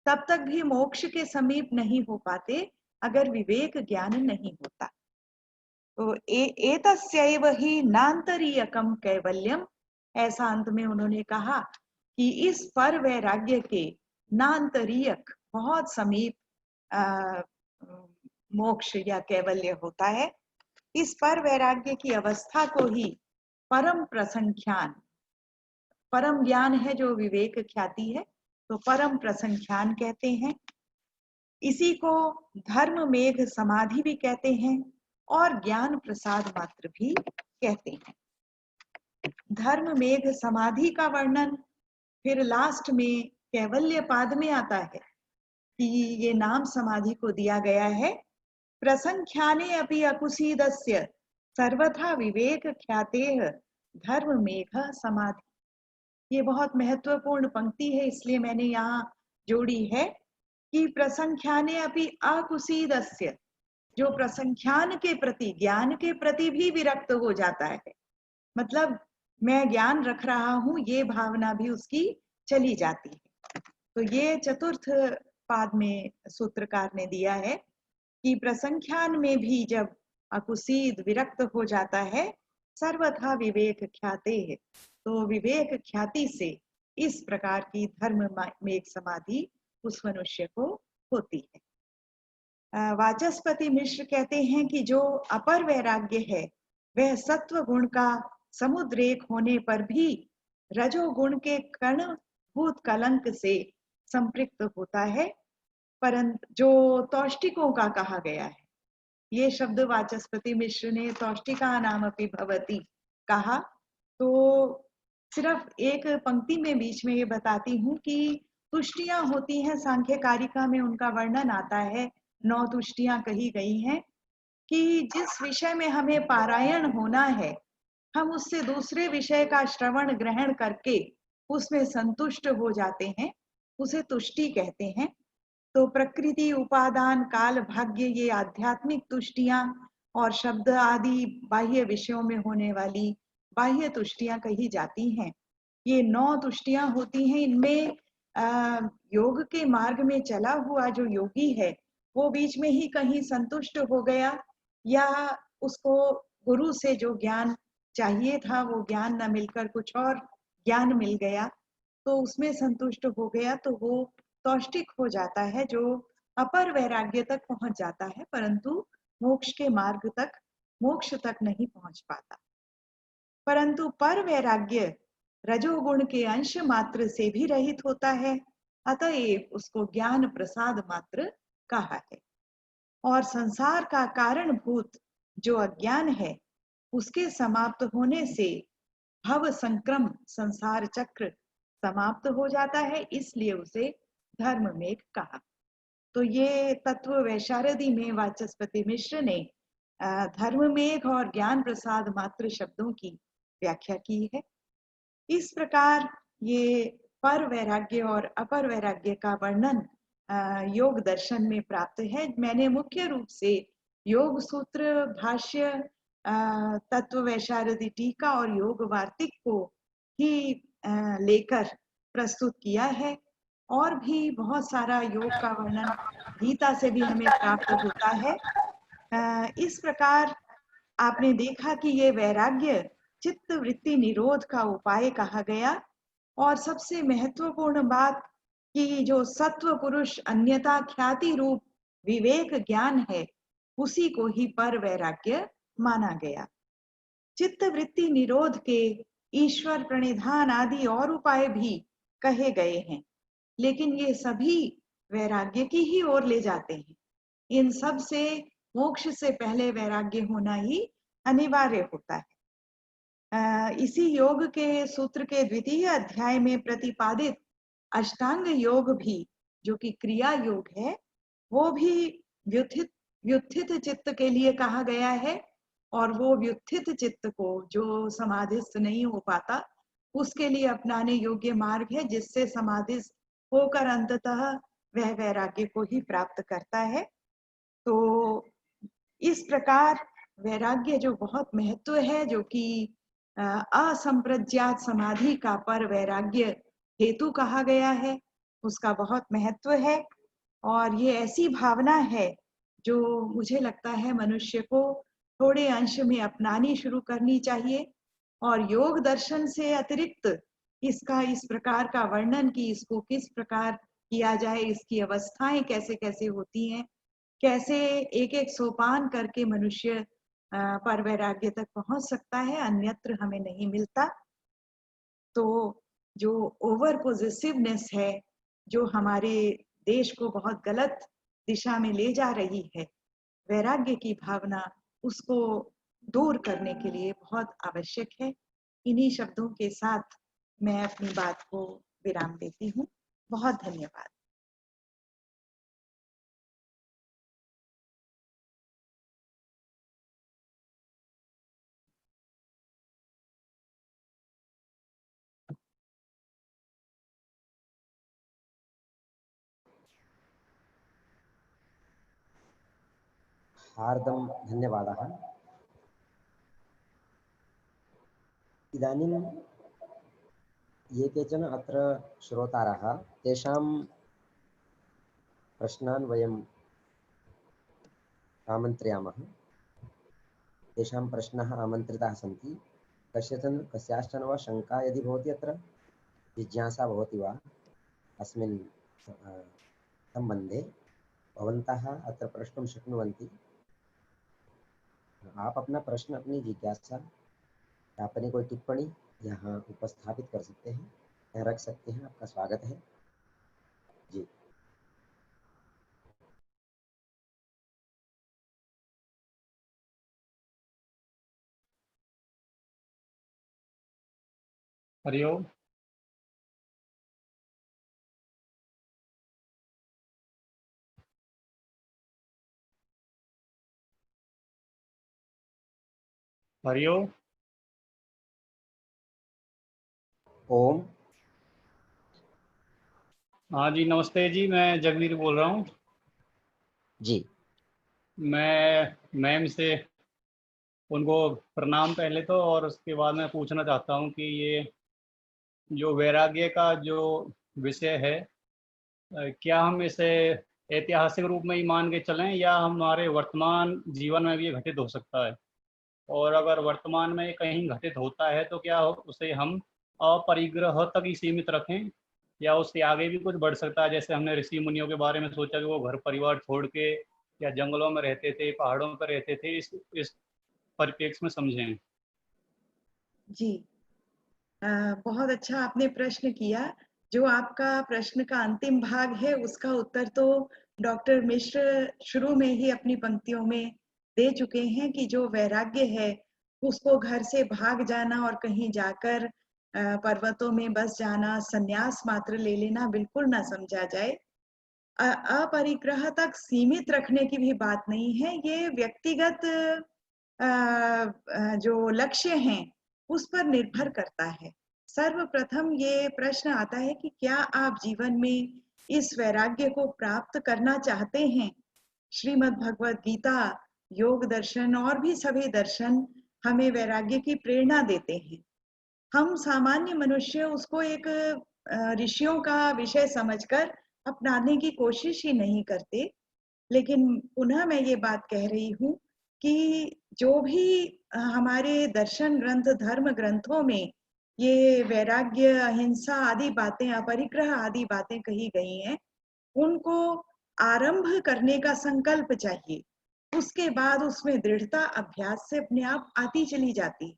तब तक भी मोक्ष के समीप नहीं हो पाते अगर विवेक ज्ञान नहीं होता। तो एतस्यैव ही नान्तरीयकम कैवल्यम, ऐसा अंत में उन्होंने कहा कि इस पर वैराग्य के नान्तरीयक बहुत समीप मोक्ष या कैवल्य होता है। इस पर वैराग्य की अवस्था को ही परम प्रसंख्यान, परम ज्ञान है जो विवेक ख्याति है, तो परम प्रसंख्यान कहते हैं। इसी को धर्म मेघ समाधि भी कहते हैं और ज्ञान प्रसाद मात्र भी कहते हैं। धर्म मेघ समाधि का वर्णन फिर लास्ट में कैवल्य पाद में आता है कि ये नाम समाधि को दिया गया है। प्रसंख्याने अपि अकुसीदस्य सर्वथा विवेक ख्यातेह धर्म मेघ समाधि। ये बहुत महत्वपूर्ण पंक्ति है, इसलिए मैंने यहाँ जोड़ी है कि प्रसंख्याने अपि अकुसीदस्य, जो प्रसंख्यान के प्रति, ज्ञान के प्रति भी विरक्त हो जाता है, मतलब मैं ज्ञान रख रहा हूं, ये भावना भी उसकी चली जाती है। तो ये चतुर्थ पाद में सूत्रकार ने दिया है कि प्रसंख्यान में भी जब अकुसीद विरक्त हो जाता है, सर्वथा विवेक ख्याते है, तो विवेक ख्याति से इस प्रकार की धर्म में एक समाधि उस मनुष्य को होती है। वाचस्पति मिश्र कहते हैं कि जो अपर वैराग्य है वह सत्व गुण का समुद्रेक होने पर भी रजोगुण के कण भूत कलंक से संपृक्त होता है, परंतु जो तौष्टिकों का कहा गया है, ये शब्द वाचस्पति मिश्र ने तौष्टिका नाम अपि भवति कहा। तो सिर्फ एक पंक्ति में बीच में ये बताती हूँ कि तुष्टियां होती हैं, सांख्य कारिका में उनका वर्णन आता है, 9 तुष्टियां कही गई हैं कि जिस विषय में हमें पारायण होना है, हम उससे दूसरे विषय का श्रवण ग्रहण करके उसमें संतुष्ट हो जाते हैं, उसे तुष्टि कहते हैं। तो प्रकृति, उपादान, काल, भाग्य, ये आध्यात्मिक तुष्टियां और शब्द आदि बाह्य विषयों में होने वाली बाह्य तुष्टियां कही जाती हैं। ये 9 तुष्टियां होती हैं। इनमें योग के मार्ग में चला हुआ जो योगी है वो बीच में ही कहीं संतुष्ट हो गया, या उसको गुरु से जो ज्ञान चाहिए था वो ज्ञान न मिलकर कुछ और ज्ञान मिल गया, तो उसमें संतुष्ट हो गया, तो वो तौष्टिक हो जाता है, जो अपर वैराग्य तक पहुंच जाता है, परंतु मोक्ष के मार्ग तक, मोक्ष तक नहीं पहुंच पाता। परंतु पर वैराग्य रजोगुण के अंश मात्र से भी रहित होता है, अतएव उसको ज्ञान प्रसाद मात्र कहा है। और संसार का कारणभूत जो अज्ञान है उसके समाप्त होने से भव संक्रम, संसार चक्र समाप्त हो जाता है, इसलिए उसे धर्म मेघ कहा। तो ये तत्व वैशारदी में वाचस्पति मिश्र ने धर्म मेघ और ज्ञान प्रसाद मात्र शब्दों की व्याख्या की है। इस प्रकार ये पर वैराग्य और अपर वैराग्य का वर्णन योग दर्शन में प्राप्त है। मैंने मुख्य रूप से योग सूत्र, भाष्य, तत्व वैशारदी टीका और योग वार्तिक को ही लेकर प्रस्तुत किया है। और भी बहुत सारा योग का वर्णन गीता से भी हमें प्राप्त होता है। इस प्रकार आपने देखा कि ये वैराग्य चित्त वृत्ति निरोध का उपाय कहा गया। और सबसे महत्वपूर्ण बात कि जो सत्व पुरुष अन्यथा ख्याति रूप विवेक ज्ञान है, उसी को ही पर वैराग्य माना गया। चित्त वृत्ति निरोध के ईश्वर प्रणिधान आदि और उपाय भी कहे गए हैं, लेकिन ये सभी वैराग्य की ही ओर ले जाते हैं। इन सब से मोक्ष से पहले वैराग्य होना ही अनिवार्य होता है। इसी योग के सूत्र के द्वितीय अध्याय में प्रतिपादित अष्टांग योग भी, जो कि क्रिया योग है, वो भी व्युत्थित चित्त के लिए कहा गया है। और वो व्युत्थित चित्त को जो समाधिस्थ नहीं हो पाता, उसके लिए अपनाने योग्य मार्ग है, जिससे समाधिस्थ होकर अंततः वह वैराग्य को ही प्राप्त करता है। तो इस प्रकार वैराग्य जो बहुत महत्व है, जो कि असंप्रज्ञात समाधि का पर वैराग्य हेतु कहा गया है, उसका बहुत महत्व है। और ये ऐसी भावना है जो मुझे लगता है मनुष्य को थोड़े अंश में अपनानी शुरू करनी चाहिए। और योग दर्शन से अतिरिक्त इसका इस प्रकार का वर्णन कि इसको किस प्रकार किया जाए, इसकी अवस्थाएं कैसे कैसे होती हैं, कैसे एक एक सोपान करके मनुष्य पर वैराग्य तक पहुंच सकता है, अन्यत्र हमें नहीं मिलता। तो जो ओवर पॉजिटिवनेस है, जो हमारे देश को बहुत गलत दिशा में ले जा रही है, वैराग्य की भावना, उसको दूर करने के लिए बहुत आवश्यक है। इन्हीं शब्दों के साथ मैं अपनी बात को विराम देती हूँ। बहुत धन्यवाद। हार्दं धन्यवादः। इदानीं ये केचन अत्र श्रोतारः तेषां प्रश्नान् वयम् आमन्त्रयामः। तेषां प्रश्नाः आमन्त्रिताः सन्ति। कस्याश्चन वा शङ्का यदि भवति, अत्र जिज्ञासा भवति वा अस्मिन् सम्बन्धे, भवन्तः अत्र प्रष्टुं शक्नुवन्ति। आप अपना प्रश्न, अपनी जिज्ञासा, अपनी कोई टिप्पणी यहाँ उपस्थापित कर सकते हैं, यहाँ रख सकते हैं। आपका स्वागत है जी। हरिओम। हरिओम। ओम। हाँ जी, नमस्ते जी, मैं जगवीर बोल रहा हूँ जी। मैं मैम से उनको प्रणाम पहले तो, और उसके बाद मैं पूछना चाहता हूँ कि ये जो वैराग्य का जो विषय है, क्या हम इसे ऐतिहासिक रूप में ही मान के चलें या हमारे वर्तमान जीवन में भी ये घटित हो सकता है? और अगर वर्तमान में कहीं घटित होता है तो क्या उसे हम अपरिग्रह तक ही सीमित रखें या उससे आगे भी कुछ बढ़ सकता है? जैसे हमने ऋषि मुनियों के बारे में सोचा कि वो घर परिवार छोड़ के या जंगलों में रहते थे, पहाड़ों पर रहते थे, इस परिप्रेक्ष्य में समझें। जी, बहुत अच्छा आपने प्रश्न किया। जो आपका प्रश्न का अंतिम भाग है उसका उत्तर तो डॉक्टर मिश्र शुरू में ही अपनी पंक्तियों में दे चुके हैं कि जो वैराग्य है उसको घर से भाग जाना और कहीं जाकर पर्वतों में बस जाना, संन्यास मात्र ले लेना बिल्कुल ना समझा जाए। अपरिग्रह तक सीमित रखने की भी बात नहीं है। ये व्यक्तिगत जो लक्ष्य हैं उस पर निर्भर करता है। सर्वप्रथम ये प्रश्न आता है कि क्या आप जीवन में इस वैराग्य को प्राप्त करना चाहते हैं? श्रीमद् भगवद गीता, योग दर्शन और भी सभी दर्शन हमें वैराग्य की प्रेरणा देते हैं। हम सामान्य मनुष्य उसको एक ऋषियों का विषय समझकर अपनाने की कोशिश ही नहीं करते। लेकिन पुनः मैं ये बात कह रही हूँ कि जो भी हमारे दर्शन ग्रंथ, धर्म ग्रंथों में ये वैराग्य, अहिंसा आदि बातें, अपरिग्रह आदि बातें कही गई हैं, उनको आरंभ करने का संकल्प चाहिए। उसके बाद उसमें दृढ़ता अभ्यास से अपने आप आती चली जाती है।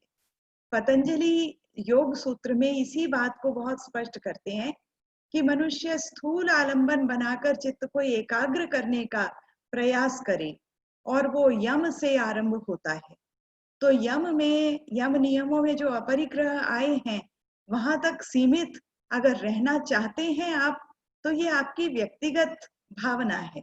पतंजलि योग सूत्र में इसी बात को बहुत स्पष्ट करते हैं कि मनुष्य स्थूल आलंबन बनाकर चित्त को एकाग्र करने का प्रयास करे और वो यम से आरंभ होता है। तो यम नियमों में जो अपरिग्रह आए हैं वहां तक सीमित अगर रहना चाहते हैं आप, तो ये आपकी व्यक्तिगत भावना है।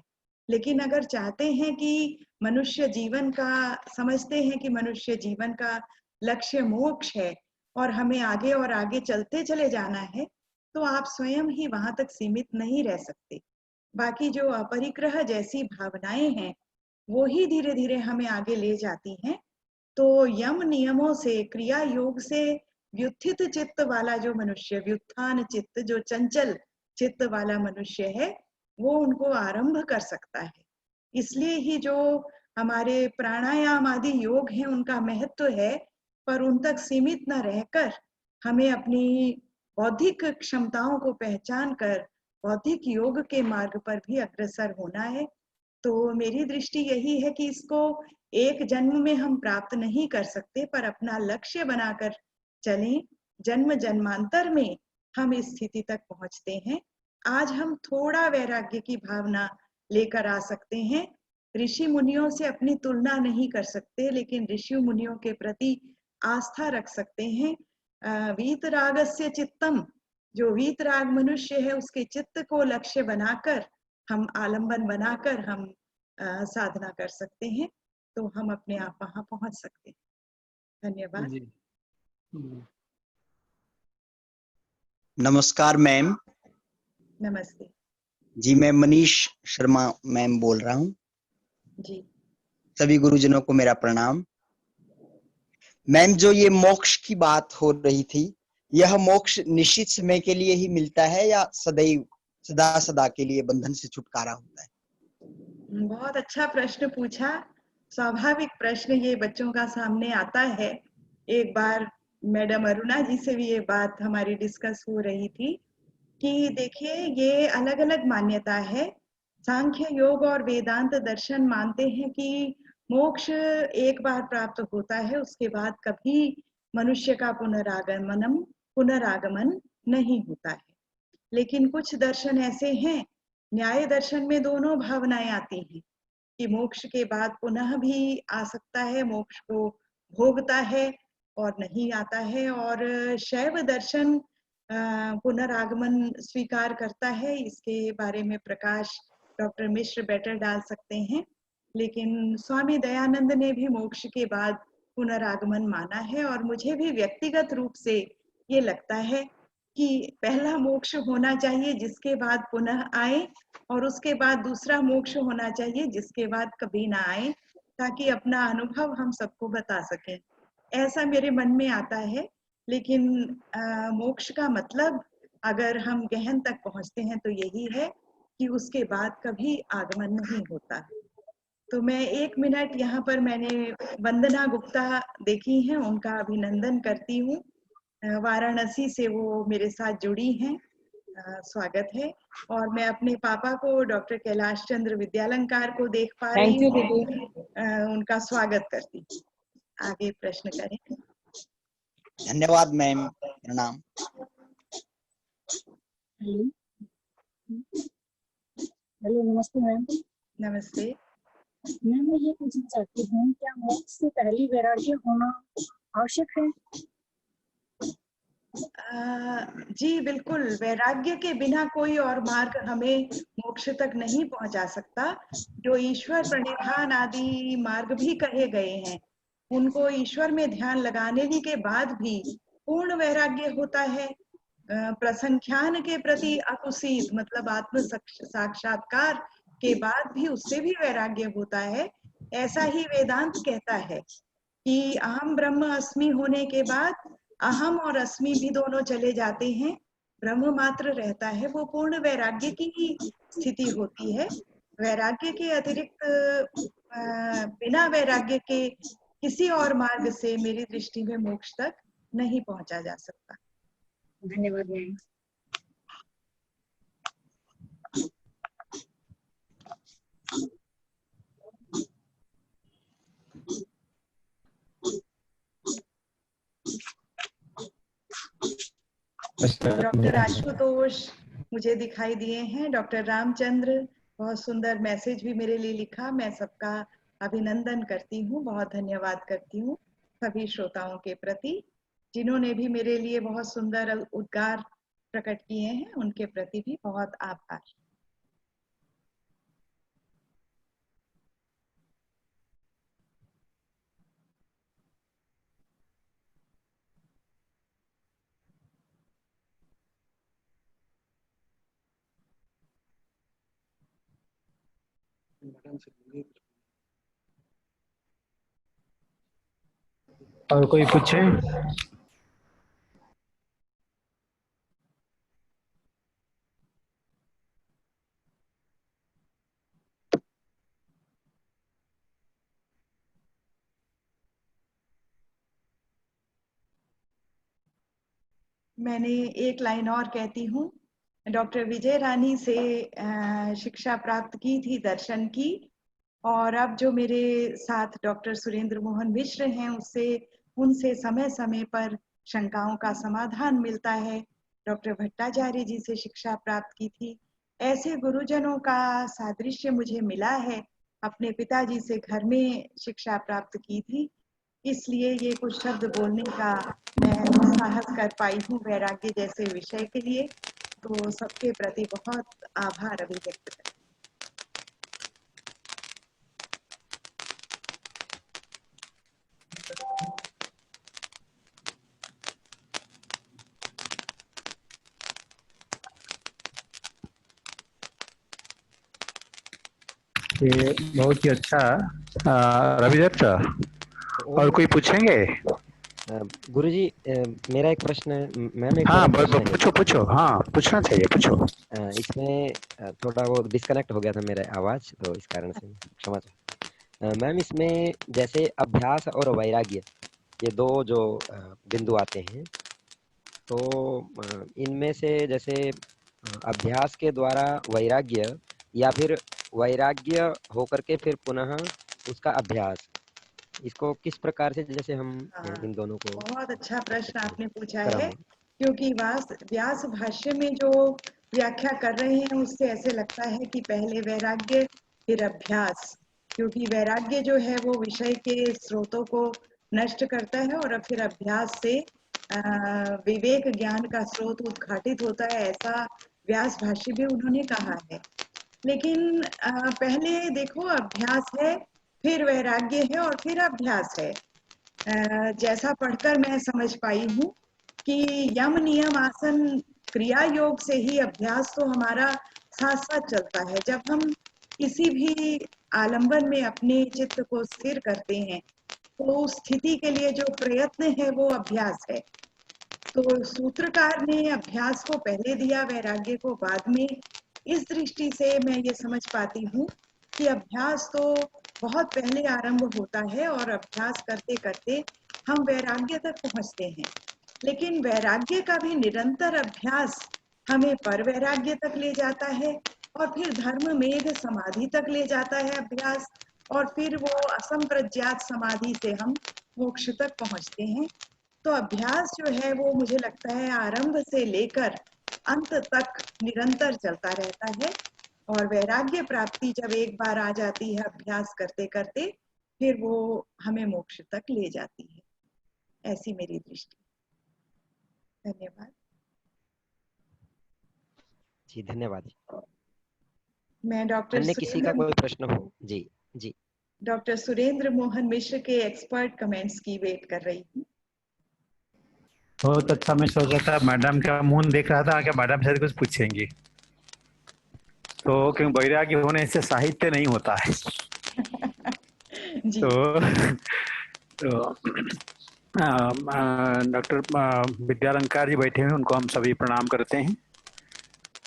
लेकिन अगर चाहते हैं कि मनुष्य जीवन का, समझते हैं कि मनुष्य जीवन का लक्ष्य मोक्ष है और हमें आगे और आगे चलते चले जाना है, तो आप स्वयं ही वहां तक सीमित नहीं रह सकते। बाकी जो अपरिग्रह जैसी भावनाएं हैं वो ही धीरे धीरे हमें आगे ले जाती हैं। तो यम नियमों से, क्रिया योग से व्युत्थित चित्त वाला जो मनुष्य, व्युत्थान चित्त, जो चंचल चित्त वाला मनुष्य है, वो उनको आरंभ कर सकता है। इसलिए ही जो हमारे प्राणायाम आदि योग हैं उनका महत्व है, पर उन तक सीमित न रहकर हमें अपनी बौद्धिक क्षमताओं को पहचान कर बौद्धिक योग के मार्ग पर भी अग्रसर होना है। तो मेरी दृष्टि यही है कि इसको एक जन्म में हम प्राप्त नहीं कर सकते, पर अपना लक्ष्य बनाकर चलें। जन्म जन्मांतर में हम इस स्थिति तक पहुंचते हैं। आज हम थोड़ा वैराग्य की भावना लेकर आ सकते हैं। ऋषि मुनियों से अपनी तुलना नहीं कर सकते, लेकिन ऋषि मुनियों के प्रति आस्था रख सकते हैं। वीतरागस्य चित्तम, जो वीतराग मनुष्य है उसके चित्त को लक्ष्य बनाकर, हम आलंबन बनाकर हम साधना कर सकते हैं, तो हम अपने आप वहां पहुंच सकते हैं। धन्यवाद जी। नमस्कार मैम। नमस्ते जी, मैं मनीष शर्मा मैम बोल रहा हूँ। जी। सभी गुरुजनों को मेरा प्रणाम। मैम, जो ये मोक्ष की बात हो रही थी, यह मोक्ष निश्चित समय के लिए ही मिलता है या सदैव सदा सदा के लिए बंधन से छुटकारा होता है? बहुत अच्छा प्रश्न पूछा। स्वाभाविक प्रश्न ये बच्चों का सामने आता है। एक बार मैडम अरुणा जी से भी ये बात हमारी डिस्कस हो रही थी कि देखिए, ये अलग अलग मान्यता है। सांख्य योग और वेदांत दर्शन मानते हैं कि मोक्ष एक बार प्राप्त होता है, उसके बाद कभी मनुष्य का पुनरागमन नहीं होता है। लेकिन कुछ दर्शन ऐसे हैं, न्याय दर्शन में दोनों भावनाएं आती हैं कि मोक्ष के बाद पुनः भी आ सकता है, मोक्ष को भोगता है और नहीं आता है। और शैव दर्शन पुनरागमन स्वीकार करता है। इसके बारे में प्रकाश डॉक्टर मिश्र बेटर डाल सकते हैं। लेकिन स्वामी दयानंद ने भी मोक्ष के बाद पुनरागमन माना है, और मुझे भी व्यक्तिगत रूप से ये लगता है कि पहला मोक्ष होना चाहिए जिसके बाद पुनः आए, और उसके बाद दूसरा मोक्ष होना चाहिए जिसके बाद कभी ना आए, ताकि अपना अनुभव हम सबको बता सकें। ऐसा मेरे मन में आता है। लेकिन मोक्ष का मतलब अगर हम गहन तक पहुंचते हैं तो यही है कि उसके बाद कभी आगमन नहीं होता। तो मैं 1 मिनट यहाँ पर, मैंने वंदना गुप्ता देखी हैं, उनका अभिनंदन करती हूँ। वाराणसी से वो मेरे साथ जुड़ी हैं। स्वागत है। और मैं अपने पापा को, डॉक्टर कैलाश चंद्र विद्यालंकार को देख पा रही हूँ। उनका स्वागत करती हूँ। आगे प्रश्न करें। धन्यवाद मैम, प्रणाम। हेलो, नमस्ते मैम। नमस्ते मैम, मैं ये पूछना चाहती हूँ, क्या मोक्ष से पहले वैराग्य होना आवश्यक है? जी बिल्कुल। वैराग्य के बिना कोई और मार्ग हमें मोक्ष तक नहीं पहुंचा सकता। जो ईश्वर प्रणिधान आदि मार्ग भी कहे गए हैं, उनको ईश्वर में ध्यान लगाने के बाद भी पूर्ण वैराग्य होता है। प्रसंख्यान के प्रति अकुसीत मतलब आत्म साक्षात्कार के बाद भी उससे भी वैराग्य होता है। ऐसा ही वेदांत कहता है कि अहम ब्रह्म अस्मि होने के बाद अहम और अस्मि भी दोनों चले जाते हैं, ब्रह्म मात्र रहता है। वो पूर्ण वैराग्य की ही स्थिति होती है। वैराग्य के अतिरिक्त बिना वैराग्य के किसी और मार्ग से मेरी दृष्टि में मोक्ष तक नहीं पहुंचा जा सकता। धन्यवाद मैम। डॉक्टर आशुतोष मुझे दिखाई दिए हैं। डॉक्टर रामचंद्र, बहुत सुंदर मैसेज भी मेरे लिए लिखा। मैं सबका अभिनंदन करती हूँ, बहुत धन्यवाद करती हूँ सभी श्रोताओं के प्रति, जिन्होंने भी मेरे लिए बहुत सुंदर उद्गार प्रकट किए हैं। उनके प्रति भी बहुत आभार। और कोई पूछे? मैंने एक लाइन और कहती हूँ। डॉक्टर विजय रानी से शिक्षा प्राप्त की थी दर्शन की, और अब जो मेरे साथ डॉक्टर सुरेंद्र मोहन मिश्र हैं, उनसे समय समय पर शंकाओं का समाधान मिलता है। डॉक्टर भट्टाचार्य जी से शिक्षा प्राप्त की थी। ऐसे गुरुजनों का सादृश्य मुझे मिला है। अपने पिताजी से घर में शिक्षा प्राप्त की थी, इसलिए ये कुछ शब्द बोलने का मैं साहस कर पाई हूँ वैराग्य जैसे विषय के लिए। तो सबके प्रति बहुत आभार अभिव्यक्त करती हूँ। ये बहुत ही अच्छा। रविदत्त, और कोई पूछेंगे? गुरुजी, मेरा एक प्रश्न है, मैम एक हाँ, मेरा प्रश्न है। पूछो पूछो, हाँ पूछना चाहिए, पूछो। इसमें थोड़ा वो डिस्कनेक्ट हो गया था मेरा आवाज, तो इस कारण से क्षमा चाहता हूं। मैम, इसमें जैसे अभ्यास और वैराग्य, ये दो जो बिंदु आते हैं, तो इनमें से जैसे अभ्यास के द्वारा वैराग्य, या फिर वैराग्य होकर के फिर पुनः उसका अभ्यास, इसको किस प्रकार से जैसे हम हाँ, इन दोनों को बहुत अच्छा प्रश्न आपने पूछा है, क्रम? क्योंकि व्यास भाष्य में जो व्याख्या कर रहे हैं उससे ऐसे लगता है कि पहले वैराग्य फिर अभ्यास, क्योंकि वैराग्य जो है वो विषय के स्रोतों को नष्ट करता है और फिर अभ्यास से विवेक ज्ञान का स्रोत उद्घाटित होता है, ऐसा व्यास भाष्य में उन्होंने कहा है। लेकिन पहले देखो, अभ्यास है, फिर वैराग्य है और फिर अभ्यास है। जैसा पढ़कर मैं समझ पाई हूँ कि यम नियम आसन क्रिया योग से ही अभ्यास तो हमारा साथ साथ चलता है। जब हम किसी भी आलंबन में अपने चित्त को स्थिर करते हैं तो उस स्थिति के लिए जो प्रयत्न है वो अभ्यास है। तो सूत्रकार ने अभ्यास को पहले दिया, वैराग्य को बाद में। इस दृष्टि से मैं ये समझ पाती हूँ कि अभ्यास तो बहुत पहले आरंभ होता है और अभ्यास करते करते हम वैराग्य तक पहुँचते हैं। लेकिन वैराग्य का भी निरंतर अभ्यास हमें पर वैराग्य तक ले जाता है और फिर धर्म मेघ समाधि तक ले जाता है अभ्यास, और फिर वो असंप्रज्ञात समाधि से हम मोक्ष तक पहुँचते हैं। तो अभ्यास जो है वो मुझे लगता है आरंभ से लेकर अंत तक निरंतर चलता रहता है, और वैराग्य प्राप्ति जब एक बार आ जाती है अभ्यास करते करते, फिर वो हमें मोक्ष तक ले जाती है। ऐसी मेरी दृष्टि। धन्यवाद जी, धन्यवाद। मैं अन्य किसी का कोई प्रश्न हो? जी जी। डॉक्टर सुरेंद्र मोहन मिश्र के एक्सपर्ट कमेंट्स की वेट कर रही हूँ। बहुत अच्छा, मैं सोच रहा था, मैडम का मुंह देख रहा था कि मैडम शायद कुछ पूछेंगी, तो क्योंकि वैराग्य होने से साहित्य नहीं होता है। जी। तो डॉक्टर विद्यालंकार जी बैठे हैं, उनको हम सभी प्रणाम करते हैं।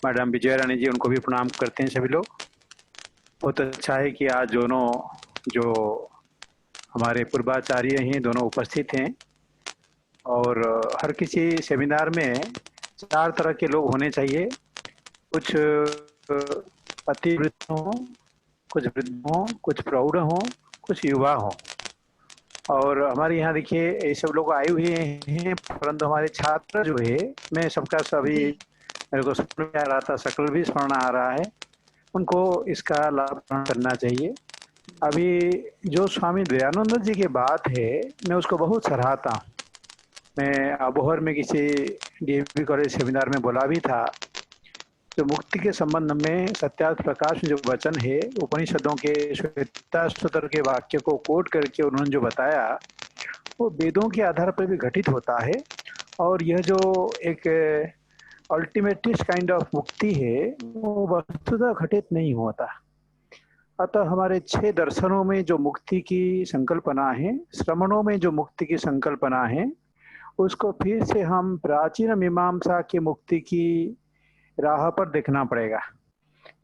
मैडम विजय रानी जी, उनको भी प्रणाम करते हैं सभी लोग। बहुत अच्छा है कि आज दोनों जो हमारे पूर्वाचार्य हैं दोनों उपस्थित हैं, और हर किसी सेमिनार में 4 तरह के लोग होने चाहिए। कुछ पतिवृत्त हों, कुछ वृद्ध हों, कुछ प्रौढ़ हों, कुछ युवा हों। और हमारे यहाँ देखिए ये सब लोग आए हुए हैं, परंतु हमारे छात्र जो है, मैं सबका सभी मेरे को स्मरण आ रहा था, सकल भी स्मरण आ रहा है, उनको इसका लाभ करना चाहिए। अभी जो स्वामी दयानंद जी की बात है, मैं उसको बहुत सराहता हूँ। मैं अबोहर में किसी डीएवी कॉलेज सेमिनार में बोला भी था, जो मुक्ति के संबंध में सत्यार्थ प्रकाश में जो वचन है, उपनिषदों के श्वेताश्वतर के वाक्य को कोट करके उन्होंने जो बताया, वो वेदों के आधार पर भी घटित होता है। और यह जो एक अल्टीमेटिस्ट काइंड ऑफ मुक्ति है, वो वस्तुतः घटित नहीं होता। अतः हमारे 6 दर्शनों में जो मुक्ति की संकल्पना है, श्रमणों में जो मुक्ति की संकल्पना है, उसको फिर से हम प्राचीन मीमांसा की मुक्ति की राह पर देखना पड़ेगा,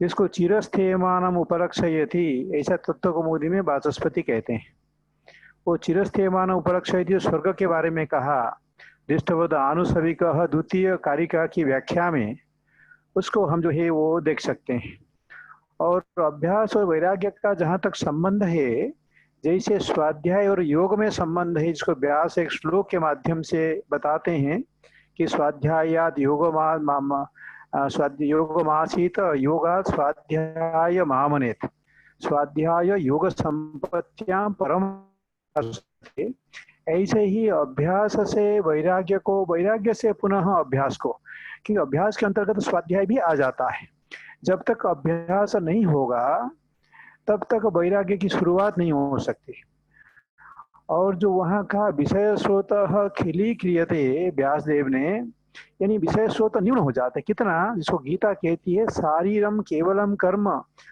जिसको चिरस्थेयमानम उपलक्ष्यति, ऐसा तत्वकौमुदी में वाचस्पति कहते हैं। वो चिरस्थेयमान उपलक्ष्यति स्वर्ग के बारे में कहा, दृष्टवद आनुसविक द्वितीय कारिका की व्याख्या में उसको हम जो है वो देख सकते हैं। और अभ्यास और वैराग्य का जहाँ तक संबंध है, जैसे स्वाध्याय और योग में संबंध है, जिसको व्यास एक श्लोक के माध्यम से बताते हैं कि स्वाध्यायाद योगमासीत योगात् स्वाध्याय महामनेत, स्वाध्याय योग संपत्त्यां परम। ऐसे ही अभ्यास से वैराग्य को, वैराग्य से पुनः अभ्यास को, क्योंकि अभ्यास के अंतर्गत स्वाध्याय भी आ जाता है। जब तक अभ्यास नहीं होगा तब तक वैराग्य की शुरुआत नहीं हो सकती। और जो वहाँ का विषय स्रोत खिली क्रियते, व्यासदेव ने यानी विषय स्रोत न्यून हो जाता है। कितना, जिसको गीता कहती है शारीरम केवलम कर्म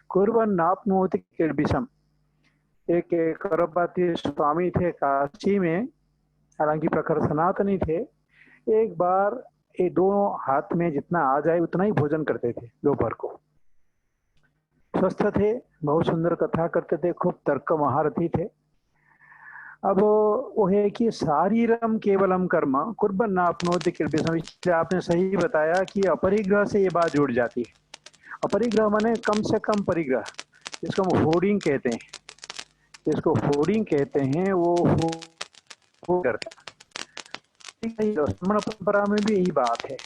कुर्वन् नाप्नोति किल्बिषम्। एक करपाती स्वामी थे काशी में, हालांकि प्रखर सनातनी थे। एक बार ये दोनों हाथ में जितना आ जाए उतना ही भोजन करते थे दोपहर को। स्वस्थ थे, बहुत सुंदर कथा करते थे, खूब तर्क महारथी थे। अब वो है कि शारीरम केवलम कर्म कुर्बन नाप्नोति किल्बिषम्। इसलिए आपने सही बताया कि अपरिग्रह से ये बात जुड़ जाती है। अपरिग्रह माने कम से कम परिग्रह, जिसको हम होर्डिंग कहते हैं, जिसको होर्डिंग कहते हैं वो हो करता है। ब्राह्मण परंपरा में भी यही बात है।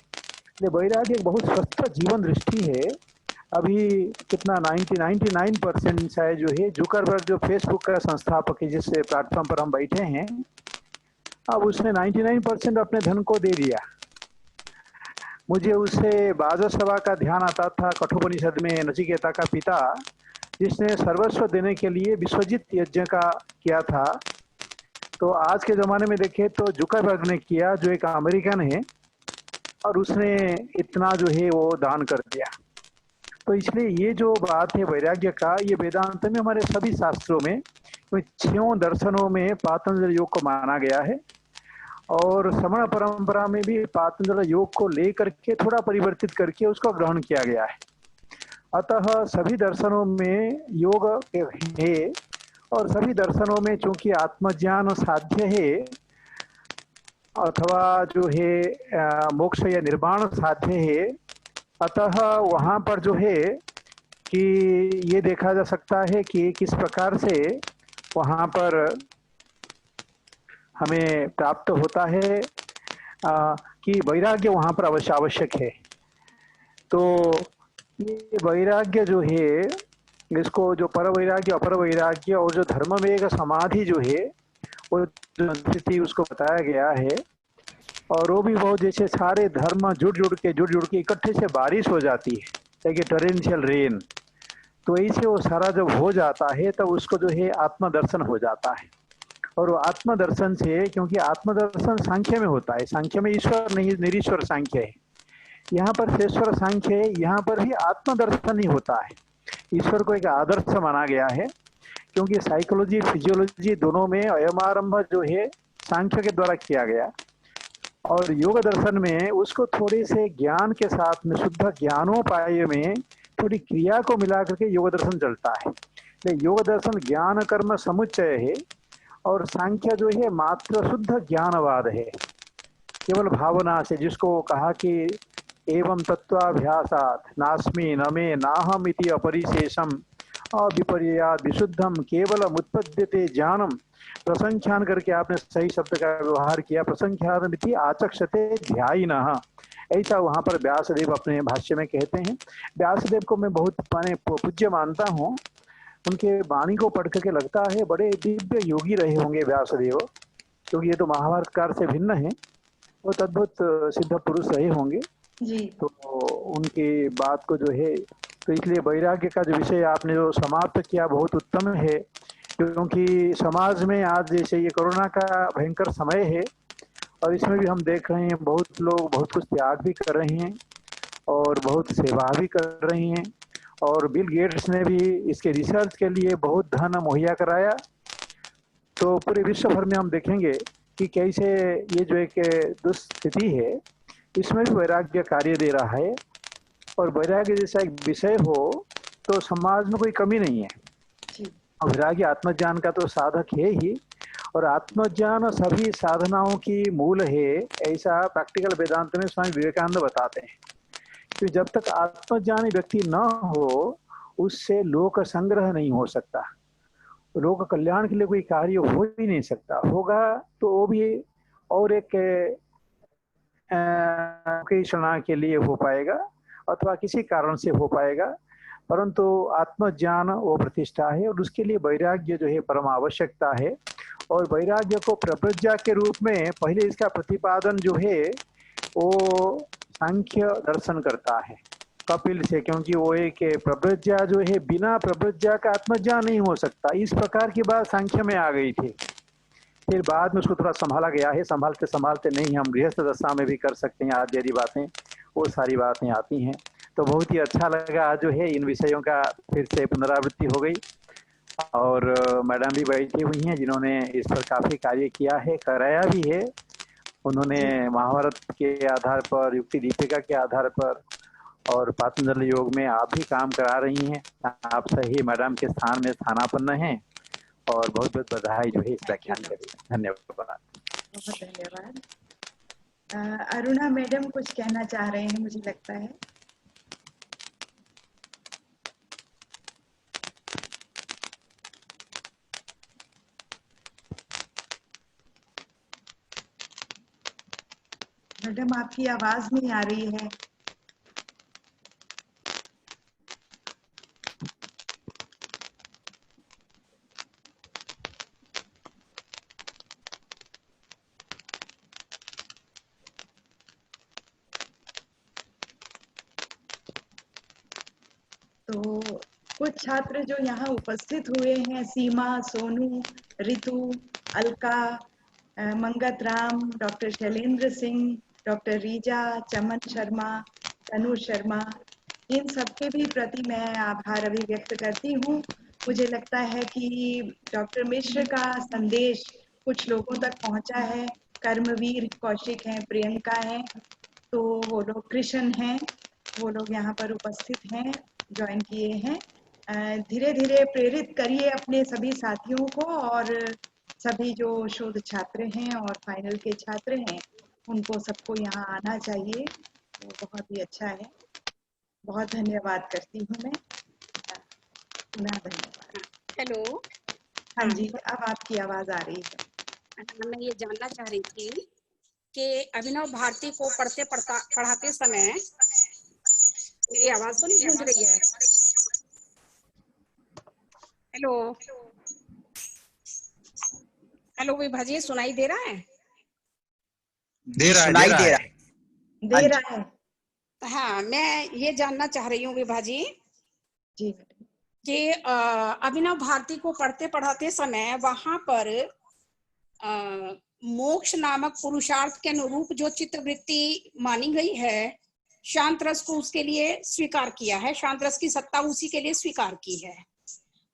वैराग्य एक बहुत स्वस्थ जीवन दृष्टि है। अभी कितना 99% शायद जो है जुकरबर्ग जो फेसबुक का संस्थापक है, जिस प्लेटफॉर्म पर हम बैठे हैं, अब उसने 99% अपने धन को दे दिया। मुझे उससे बाजसभा का ध्यान आता था, कठोपनिषद में नचिकेता का पिता जिसने सर्वस्व देने के लिए विश्वजित यज्ञ का किया था। तो आज के ज़माने में देखें तो जुकरबर्ग ने किया, जो एक अमेरिकन है, और उसने इतना जो है वो दान कर दिया। तो इसलिए ये जो बात है वैराग्य का, ये वेदांत में हमारे सभी शास्त्रों में 6 दर्शनों में पातंजल योग को माना गया है, और श्रमण परंपरा में भी पातंजल योग को लेकर के थोड़ा परिवर्तित करके उसको ग्रहण किया गया है। अतः सभी दर्शनों में योग है, और सभी दर्शनों में चूंकि आत्मज्ञान साध्य है अथवा जो है मोक्ष या निर्वाण साध्य है, अतः वहाँ पर जो है कि ये देखा जा सकता है कि किस प्रकार से वहाँ पर हमें प्राप्त होता है कि वैराग्य वहाँ पर आवश्यक है। तो ये वैराग्य जो है, इसको जो पर वैराग्य, अपर वैराग्य और जो धर्म वेग समाधि जो है वो जो स्थिति उसको बताया गया है, और वो भी बहुत जैसे सारे धर्म जुड़ जुड़ के इकट्ठे से बारिश हो जाती है, लाइक टॉरेंशियल रेन। तो ऐसे वो सारा जब हो जाता है तब उसको जो है आत्मदर्शन हो जाता है। और वो आत्मदर्शन से, क्योंकि आत्मदर्शन सांख्य में होता है, सांख्य में ईश्वर नहीं निरीश्वर सांख्य है, यहाँ पर शेश्वर सांख्य है, यहाँ पर भी आत्मदर्शन ही होता है। ईश्वर को एक आदर्श माना गया है, क्योंकि साइकोलॉजी फिजियोलॉजी दोनों में अयमारंभ जो है सांख्य के द्वारा किया गया, और योग दर्शन में उसको थोड़े से ज्ञान के साथ में शुद्ध ज्ञानोपाय में थोड़ी क्रिया को मिला करके योग दर्शन चलता है। योग दर्शन ज्ञान कर्म समुच्चय है, और सांख्य जो है मात्र शुद्ध ज्ञानवाद है, केवल भावना से, जिसको कहा कि एवं तत्वाभ्यासात नास्मि न मे नाहम इति अपरिशेषम अविपर्याद विशुद्धम केवलम उत्पद्यते ज्ञानम। प्रसंख्यान करके आपने सही शब्द का व्यवहार किया, प्रसंख्यान इति आचक्षते ध्यायिनः, ऐसा वहाँ पर व्यासदेव अपने भाष्य में कहते हैं। व्यासदेव को मैं बहुत पूज्य मानता हूँ, उनके वाणी को पढ़ करके लगता है बड़े दिव्य योगी रहे होंगे व्यासदेव, क्योंकि ये तो महाभारतकार से भिन्न है, वो अद्भुत सिद्ध पुरुष रहे होंगे जी। तो उनकी बात को जो है, तो इसलिए वैराग्य का जो विषय आपने जो समाप्त किया बहुत उत्तम है, क्योंकि समाज में आज जैसे ये कोरोना का भयंकर समय है, और इसमें भी हम देख रहे हैं बहुत लोग बहुत कुछ त्याग भी कर रहे हैं और बहुत सेवा भी कर रहे हैं, और बिल गेट्स ने भी इसके रिसर्च के लिए बहुत धन मुहैया कराया। तो पूरे विश्व भर में हम देखेंगे कि कैसे ये जो एक दुस्थिति है इसमें भी वैराग्य कार्य दे रहा है, और वैराग्य जैसा एक विषय हो तो समाज में कोई कमी नहीं है। और वैराग्य आत्मज्ञान का तो साधक है ही, और आत्मज्ञान सभी साधनाओं की मूल है, ऐसा प्रैक्टिकल वेदांत में स्वामी विवेकानंद बताते हैं कि जब तक आत्मज्ञानी व्यक्ति न हो उससे लोक संग्रह नहीं हो सकता, लोक कल्याण के लिए कोई कार्य हो ही नहीं सकता। होगा तो वो भी और एक शरणा के लिए हो पाएगा अथवा किसी कारण से हो पाएगा, परंतु आत्मज्ञान वो प्रतिष्ठा है, और उसके लिए वैराग्य जो है परम आवश्यकता है। और वैराग्य को प्रप्रज्ञा के रूप में पहले इसका प्रतिपादन जो है वो सांख्य दर्शन करता है कपिल से, क्योंकि वो एक प्रप्रज्ञा जो है, बिना प्रप्रज्ञा का आत्मज्ञान नहीं हो सकता, इस प्रकार की बात सांख्य में आ गई थी फिर बाद में उसको थोड़ा संभाला गया है। संभालते संभालते नहीं, हम गृहस्थ दशा में भी कर सकते हैं आदि आदि बातें, वो सारी बातें आती हैं। तो बहुत ही अच्छा लगा आज जो है इन विषयों का फिर से पुनरावृत्ति हो गई। और मैडम भी बैठी हुई हैं जिन्होंने इस पर काफ़ी कार्य किया है, कराया भी है। उन्होंने महाभारत के आधार पर, युक्ति दीपिका के आधार पर और पातंजल योग में आप भी काम करा रही हैं। आप सही मैडम के स्थान में स्थानापन्न हैं और बहुत बहुत बधाई जो है इस व्याख्यान के लिए। धन्यवाद। बहुत धन्यवाद। अरुणा मैडम कुछ कहना चाह रहे हैं, मुझे लगता है। मैडम आपकी आवाज नहीं आ रही है। तो कुछ छात्र जो यहाँ उपस्थित हुए हैं, सीमा, सोनू, रितु, अलका, मंगत राम, डॉक्टर शैलेंद्र सिंह, डॉक्टर रीजा, चमन शर्मा, तनु शर्मा, इन सबके भी प्रति मैं आभार अभिव्यक्त करती हूँ। मुझे लगता है कि डॉक्टर मिश्र का संदेश कुछ लोगों तक पहुँचा है। कर्मवीर कौशिक हैं, प्रियंका हैं, तो वो लोग कृष्ण हैं, वो लोग यहाँ पर उपस्थित हैं, ज्वाइन किए हैं। धीरे धीरे प्रेरित करिए अपने सभी साथियों को, और सभी जो शोध छात्र हैं और फाइनल के छात्र हैं उनको सबको यहाँ आना चाहिए, वो बहुत ही अच्छा है। बहुत धन्यवाद करती हूँ मैं, पुनः धन्यवाद। हेलो। हाँ जी, अब आपकी आवाज आ रही है। मैं ये जानना चाह रही थी कि अभिनव भारती को पढ़ाते समय, मेरी आवाज तो नहीं गूंज रही है? हेलो हेलो विभा जी, सुनाई दे रहा है? सुनाई दे रहा है। दे रहा है। हाँ, मैं ये जानना चाह रही हूँ विभा जी जी कि अभिनव भारती को पढ़ते पढ़ाते समय वहां पर मोक्ष नामक पुरुषार्थ के अनुरूप जो चित्तवृत्ति मानी गई है, शांत रस को उसके लिए स्वीकार किया है, शांत रस की सत्ता उसी के लिए स्वीकार की है,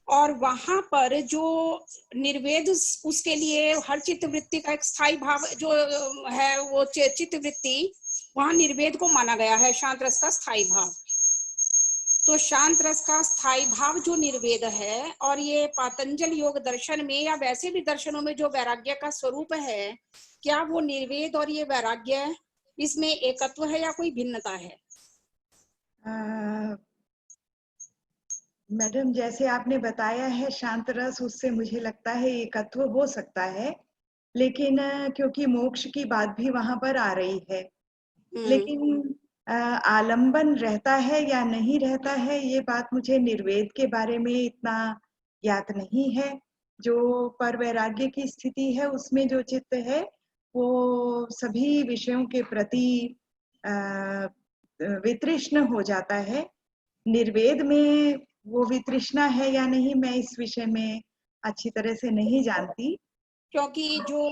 और वहां पर जो निर्वेद उसके लिए हर चित्तवृत्ति का एक स्थायी भाव जो है, वो चित्तवृत्ति वहां निर्वेद को माना गया है, शांत रस का स्थायी भाव। तो शांत रस का स्थायी भाव जो निर्वेद है, और ये पातंजल योग दर्शन में या वैसे भी दर्शनों में जो वैराग्य का स्वरूप है, क्या वो निर्वेद और ये वैराग्य, इसमें एकत्व है या कोई भिन्नता है? मैडम, जैसे आपने बताया है शांत रस, उससे मुझे लगता है एकत्व हो सकता है, लेकिन क्योंकि मोक्ष की बात भी वहां पर आ रही है, लेकिन आलंबन रहता है या नहीं रहता है, ये बात मुझे निर्वेद के बारे में इतना ज्ञात नहीं है। जो पर वैराग्य की स्थिति है उसमें जो चित्त है वो सभी विषयों के प्रति वितृष्ण हो जाता है। निर्वेद में वो वितृष्णा है या नहीं, मैं इस विषय में अच्छी तरह से नहीं जानती, क्योंकि जो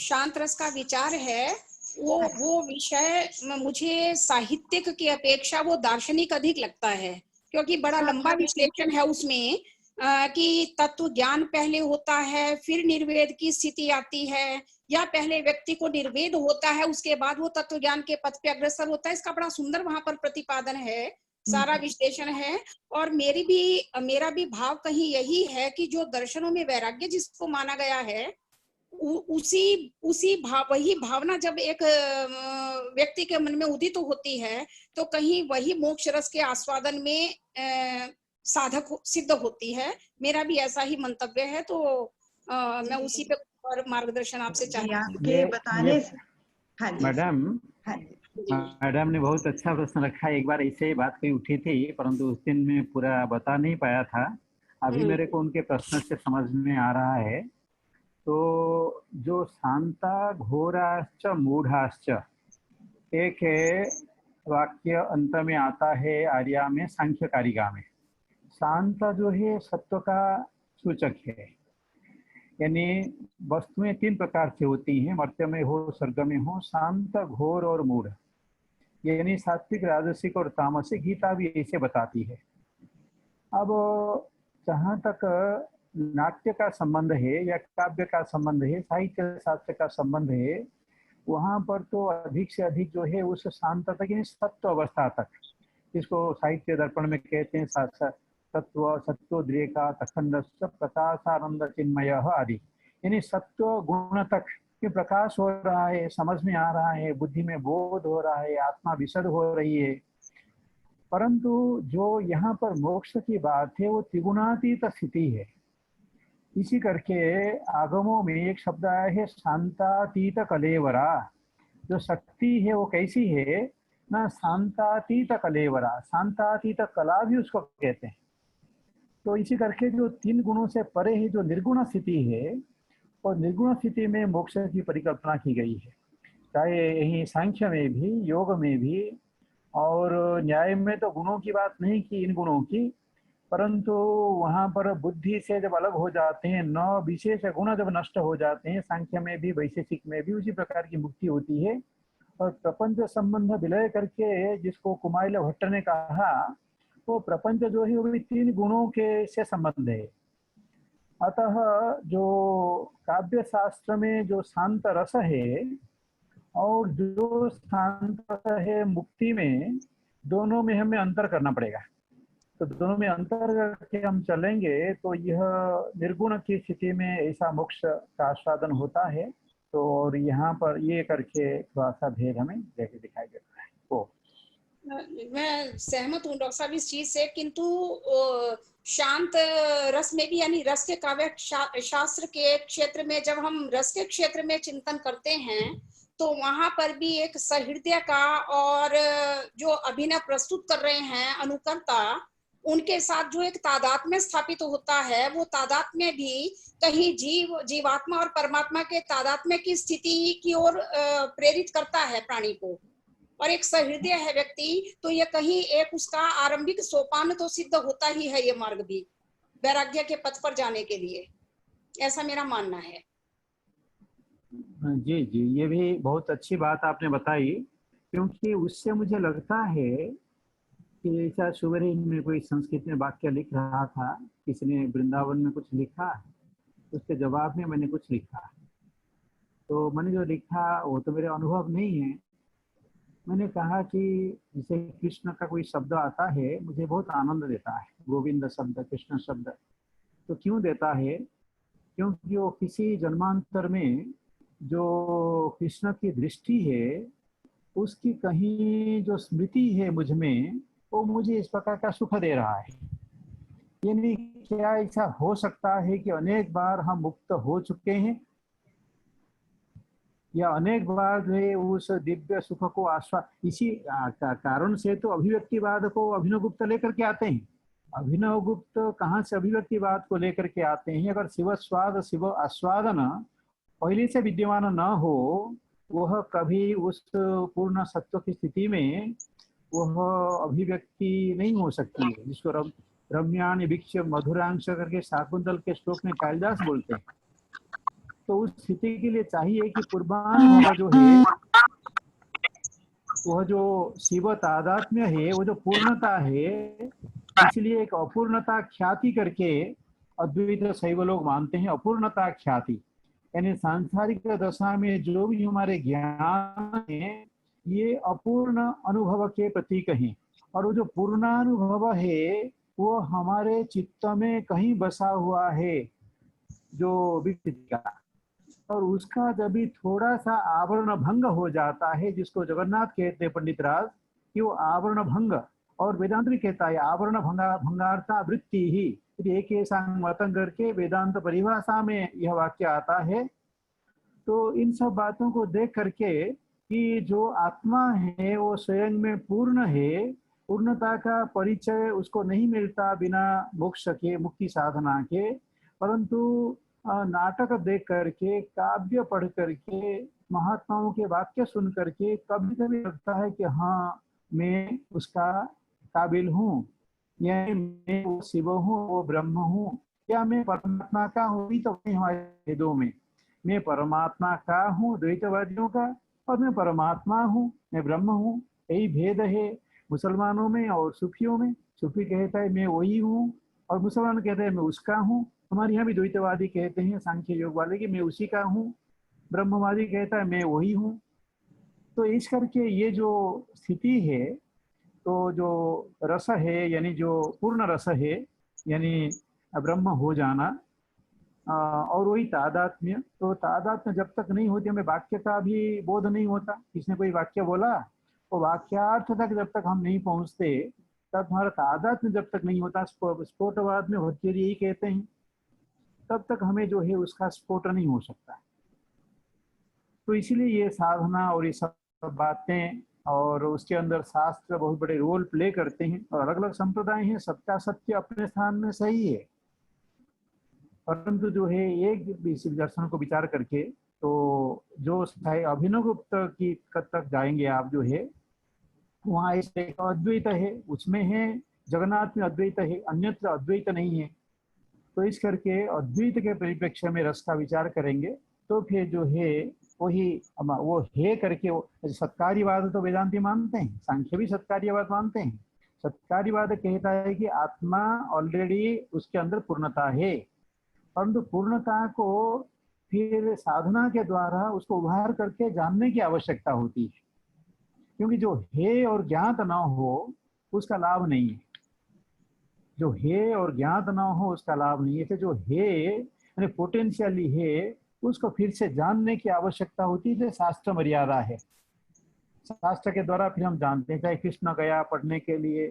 शांत रस का विचार है वो विषय मुझे साहित्यिक की अपेक्षा वो दार्शनिक अधिक लगता है, क्योंकि बड़ा लंबा विश्लेषण है उसमें कि तत्व ज्ञान पहले होता है, फिर निर्वेद की स्थिति आती है, या पहले व्यक्ति को निर्वेद होता है उसके बाद वो तत्व ज्ञान के पथ पे अग्रसर होता है। इसका बड़ा सुंदर वहां पर प्रतिपादन है, सारा विश्लेषण है। और मेरा भी भाव कहीं यही है कि जो दर्शनों में वैराग्य जिसको माना गया है, उसी वही भावना जब एक व्यक्ति के मन में उदित होती है, तो कहीं वही मोक्ष रस के आस्वादन में साधक सिद्ध होती है। मेरा भी ऐसा ही मंतव्य है, तो मैं उसी पे और मार्गदर्शन आपसे चाहती हूँ। आपके बताने से। हाँ जी मैडम ने बहुत अच्छा प्रश्न रखा है। एक बार ऐसे ही बात कहीं उठी थी, परंतु उस दिन मैं पूरा बता नहीं पाया था। अभी मेरे को उनके प्रश्न से समझ में आ रहा है। तो जो शांता घोराश्च मूढ़ाश्च, एक है वाक्य अंत में आता है आर्या में, सांख्य कारिका में। शांत जो है सत्व का सूचक है, यानी वस्तुएं तीन प्रकार की होती हैं, मर्त्य में हो, स्वर्ग में हो, शांत, घोर और मूढ़। यानी सात्विक, राजसिक और तामसिक, गीता भी ऐसे बताती है। अब जहाँ तक नाट्य का संबंध है या काव्य का संबंध है, साहित्य शास्त्र का संबंध है, वहाँ पर तो अधिक से अधिक जो है उस शांत तक यानी सत्व अवस्था तक, जिसको साहित्य दर्पण में कहते हैं सत्व, सत्वोद्रेका, तखंड, प्रकाशानंद चिन्मय आदि, यानी सत्व गुण तक कि प्रकाश हो रहा है, समझ में आ रहा है, बुद्धि में बोध हो रहा है, आत्मा विशद हो रही है। परंतु जो यहाँ पर मोक्ष की बात है वो त्रिगुणातीत स्थिति है। इसी करके आगमों में एक शब्द आया है शांतातीत कलेवरा। जो शक्ति है वो कैसी है ना, शांतातीत कलेवरा, शांतातीत कला भी उसको कहते हैं। तो इसी करके जो तीन गुणों से परे है जो निर्गुण स्थिति है, और निर्गुण स्थिति में मोक्ष की परिकल्पना की गई है। चाहे यही सांख्य में भी, योग में भी और न्याय में तो गुणों की बात नहीं की, इन गुणों की, परंतु वहाँ पर बुद्धि से जब अलग हो जाते हैं, नौ विशेष गुण जब नष्ट हो जाते हैं, सांख्य में भी वैशेषिक में भी उसी प्रकार की मुक्ति होती है। और प्रपंच संबंध विलय करके जिसको कुमाइल भट्ट ने कहा, तो प्रपंच जो है वो भी तीन गुणों के से संबंध है। अतः जो काव्य शास्त्र में जो शांत रस है और जो शांत रस है मुक्ति में, दोनों में हमें अंतर करना पड़ेगा। तो दोनों में अंतर करके हम चलेंगे तो यह निर्गुण की स्थिति में ऐसा मोक्ष का आस्वादन होता है। तो और यहाँ पर ये करके थोड़ा सा भेद हमें देखे दिखाई देता है। तो मैं सहमत हूँ डॉक्टर साहब इस चीज से, किंतु शांत रस में भी, यानी रस के काव्य शास्त्र के क्षेत्र में जब हम रस के क्षेत्र में चिंतन करते हैं तो वहां पर भी एक सहृदय का और जो अभिनय प्रस्तुत कर रहे हैं अनुकर्ता, उनके साथ जो एक तादात्म्य स्थापित होता है, वो तादात्म्य भी कहीं जीवात्मा और परमात्मा के तादात्म्य की स्थिति की ओर प्रेरित करता है प्राणी को। और एक सहृदय है व्यक्ति तो ये कहीं एक उसका आरंभिक सोपान तो सिद्ध होता ही है, ये मार्ग भी वैराग्य के पथ पर जाने के लिए, ऐसा मेरा मानना है। जी जी, ये भी बहुत अच्छी बात आपने बताई, क्योंकि उससे मुझे लगता है कि ऐसा सुबह में कोई संस्कृत में वाक्य लिख रहा था, किसी ने वृंदावन में कुछ लिखा, उसके जवाब में मैंने कुछ लिखा। तो मैंने जो लिखा वो तो मेरे अनुभव नहीं है। मैंने कहा कि जैसे कृष्ण का कोई शब्द आता है मुझे बहुत आनंद देता है, गोविंद शब्द, कृष्ण शब्द। तो क्यों देता है? क्योंकि वो किसी जन्मांतर में जो कृष्ण की दृष्टि है उसकी कहीं जो स्मृति है मुझ में, वो मुझे इस प्रकार का सुख दे रहा है। यानी क्या ऐसा हो सकता है कि अनेक बार हम मुक्त हो चुके हैं या अनेक बार जो है उस दिव्य सुख को इसी कारण से तो अभिव्यक्तिवाद को अभिनवगुप्त लेकर के आते हैं। अभिनवगुप्त कहाँ से अभिव्यक्तिवाद को लेकर के आते हैं? अगर शिव स्वाद, शिव आस्वादन पहले से विद्यमान न हो, वह कभी उस पूर्ण सत्व की स्थिति में वह अभिव्यक्ति नहीं हो सकती है, जिसको रम्याणि वीक्ष्य मधुरांश करके शाकुंतल के श्लोक में कालिदास बोलते हैं। तो उस स्थिति के लिए चाहिए कि पूर्वानुभव जो है, वह जो शिव तादात्म्य है, वो जो पूर्णता है, इसलिए एक अपूर्णता ख्याति करके अद्वैत शैव लोग मानते हैं। अपूर्णता ख्याति यानी सांसारिक दशा में जो भी हमारे ज्ञान है ये अपूर्ण अनुभव के प्रतीक हैं, और वो जो पूर्णानुभव है वो हमारे चित्त में कहीं बसा हुआ है जो विकसित का, और उसका जब भी थोड़ा सा आवरण भंग हो जाता है, जिसको जगन्नाथ कहते हैं पंडित राज, कि वो आवरण भंग, और वेदांत भी कहता है आवरण भंगार्था वृत्ति ही, एक ऐसा मतन करके वेदांत परिभाषा में यह वाक्य आता है। तो इन सब बातों को देख करके कि जो आत्मा है वो स्वयं में पूर्ण है, पूर्णता का परिचय उसको नहीं मिलता बिना मोक्ष के, मुक्ति साधना के, परंतु नाटक देख करके, काव्य पढ़ करके, महात्माओं के वाक्य सुन करके कभी कभी लगता है कि हाँ मैं उसका काबिल हूँ, यानी मैं वो शिव हूँ, वो ब्रह्म हूँ, क्या मैं परमात्मा का हूँ? तो वही हमारे वेदों में मैं परमात्मा का हूँ द्वैतवादियों का, और मैं परमात्मा हूँ, मैं ब्रह्म हूँ, यही भेद है मुसलमानों में और सूफियों में। सूफी कहता है मैं वही हूँ, और मुसलमान कहते हैं मैं उसका हूँ। हमारे यहाँ भी द्वैतवादी कहते हैं सांख्य योग वाले कि मैं उसी का हूँ, ब्रह्मवादी कहता है मैं वही हूँ। तो इस करके ये जो स्थिति है, तो जो रस है यानी जो पूर्ण रस है यानी ब्रह्म हो जाना, और वही तादात्म्य। तो तादात्म्य जब तक नहीं होती हमें वाक्य का भी बोध नहीं होता। किसने कोई वाक्य बोला, वो वाक्यार्थ तक जब तक हम नहीं पहुंचते, तब हमारा तादात्म्य जब तक नहीं होता, स्फोटवाद में भट्टियर यही कहते हैं, तब तक हमें जो है उसका स्फोट नहीं हो सकता। तो इसीलिए ये साधना और ये सब बातें और उसके अंदर शास्त्र बहुत बड़े रोल प्ले करते हैं। और अलग अलग संप्रदाय हैं, सबका सत्य अपने स्थान में सही है, परंतु जो है एक दर्शन को विचार करके, तो जो अभिनव गुप्त की कब तक जाएंगे आप, जो है वहाँ एक अद्वैत है, उसमें है जगन्नाथ में अद्वैत है, अन्यत्र अद्वैत नहीं है। तो इस करके अद्वैत के परिप्रेक्ष्य में रस का विचार करेंगे, तो फिर जो है वही वो है करके, सत्कार्यवाद तो वेदांती मानते हैं, सांख्य भी सत्कार्यवाद मानते हैं। सत्कार्यवाद कहता है कि आत्मा ऑलरेडी उसके अंदर पूर्णता है, परंतु पूर्णता को फिर साधना के द्वारा उसको उभार करके जानने की आवश्यकता होती है, क्योंकि जो है और ज्ञात न हो उसका लाभ नहीं है। जो है और ज्ञात न हो उसका लाभ नहीं है। तो जो है यानी पोटेंशियली है, उसको फिर से जानने की आवश्यकता होती है। शास्त्र मर्यादा है, शास्त्र के द्वारा फिर हम जानते हैं। चाहे कृष्ण गया पढ़ने के लिए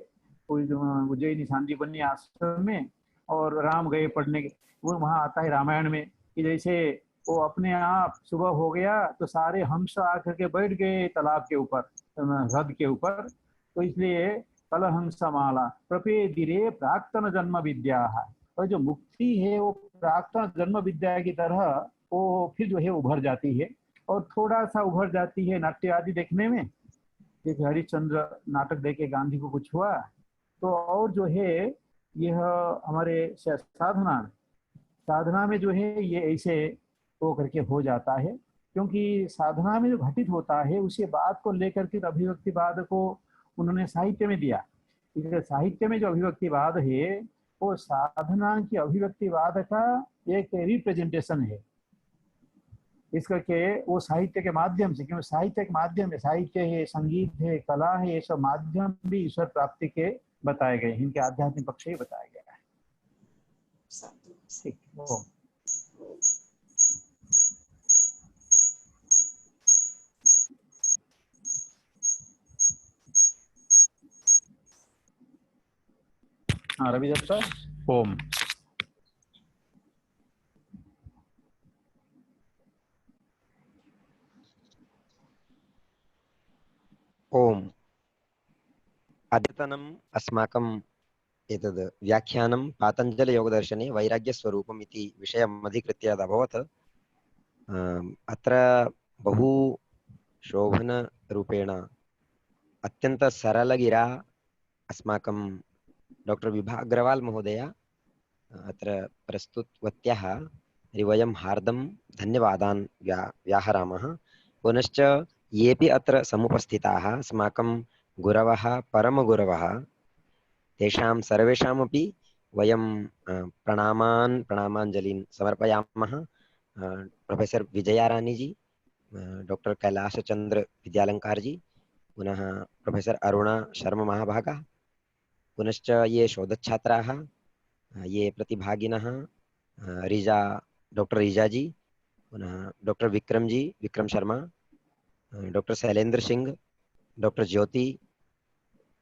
उज्जैनी सांदीपनि आश्रम में, और राम गए पढ़ने के, वो वहाँ आता है रामायण में कि जैसे वो अपने आप सुबह हो गया तो सारे हंस आकर के बैठ गए तालाब के ऊपर, हृद के ऊपर। तो इसलिए कल हंसमाला प्रपेदिरे प्राक्तन जन्म विद्या। और जो मुक्ति है वो प्राक्तन जन्म विद्या की तरह वो फिर जो है उभर जाती है, और थोड़ा सा उभर जाती है नाट्य आदि देखने में। जैसे हरिश्चंद्र नाटक देखे गांधी को कुछ हुआ, तो और जो है यह हमारे साधना में जो है ये ऐसे वो करके हो जाता है। क्योंकि साधना में जो घटित होता है उसी बात को लेकर के अभिव्यक्तिवाद को उन्होंने साहित्य में दिया। इसलिए साहित्य में जो अभिव्यक्तिवाद है वो साधना की अभिव्यक्तिवाद का एक रिप्रेजेंटेशन है। इस करके वो साहित्य के माध्यम से, क्योंकि साहित्य के माध्यम है, साहित्य है, संगीत है, कला है, ये सब माध्यम भी ईश्वर प्राप्ति के बताए गए, इनके आध्यात्मिक पक्ष ही बताया गया है। ठीक, वो हाँ रवि दत्ता। ओम। ओम। अद्यतनम् अस्माकम् एतद् व्याख्यानं पातञ्जलयोगदर्शने वैराग्यस्वरूपम् इति विषयम् अधिकृत्य अभवत्। अत्र बहु शोभनरूपेण अत्यन्त सरलगिरा अस्माकं डॉक्टर विभा अग्रवाल महोदय अत्र प्रस्तुतवत्याः वयं हार्दं धन्यवादान् व्याहरामः। पुनश्च येऽपि अत्र समुपस्थिताः अस्माकं गुरवः परमगुरवः, तेषां सर्वेषामपि वयं प्रणामाञ्जलिं समर्पयामः। प्रोफेसर विजयारानी जी, डॉक्टर कैलाश चंद्र विद्यालंकार जी, पुनः प्रोफेसर अरुणा शर्मा महाभागा, पुनश्च ये शोधच्छात्राः, ये प्रतिभागिनः, डॉक्टर रीजा जी, पुनः doctor Vikram Sharma, doctor Shailendra Singh, doctor Jyoti,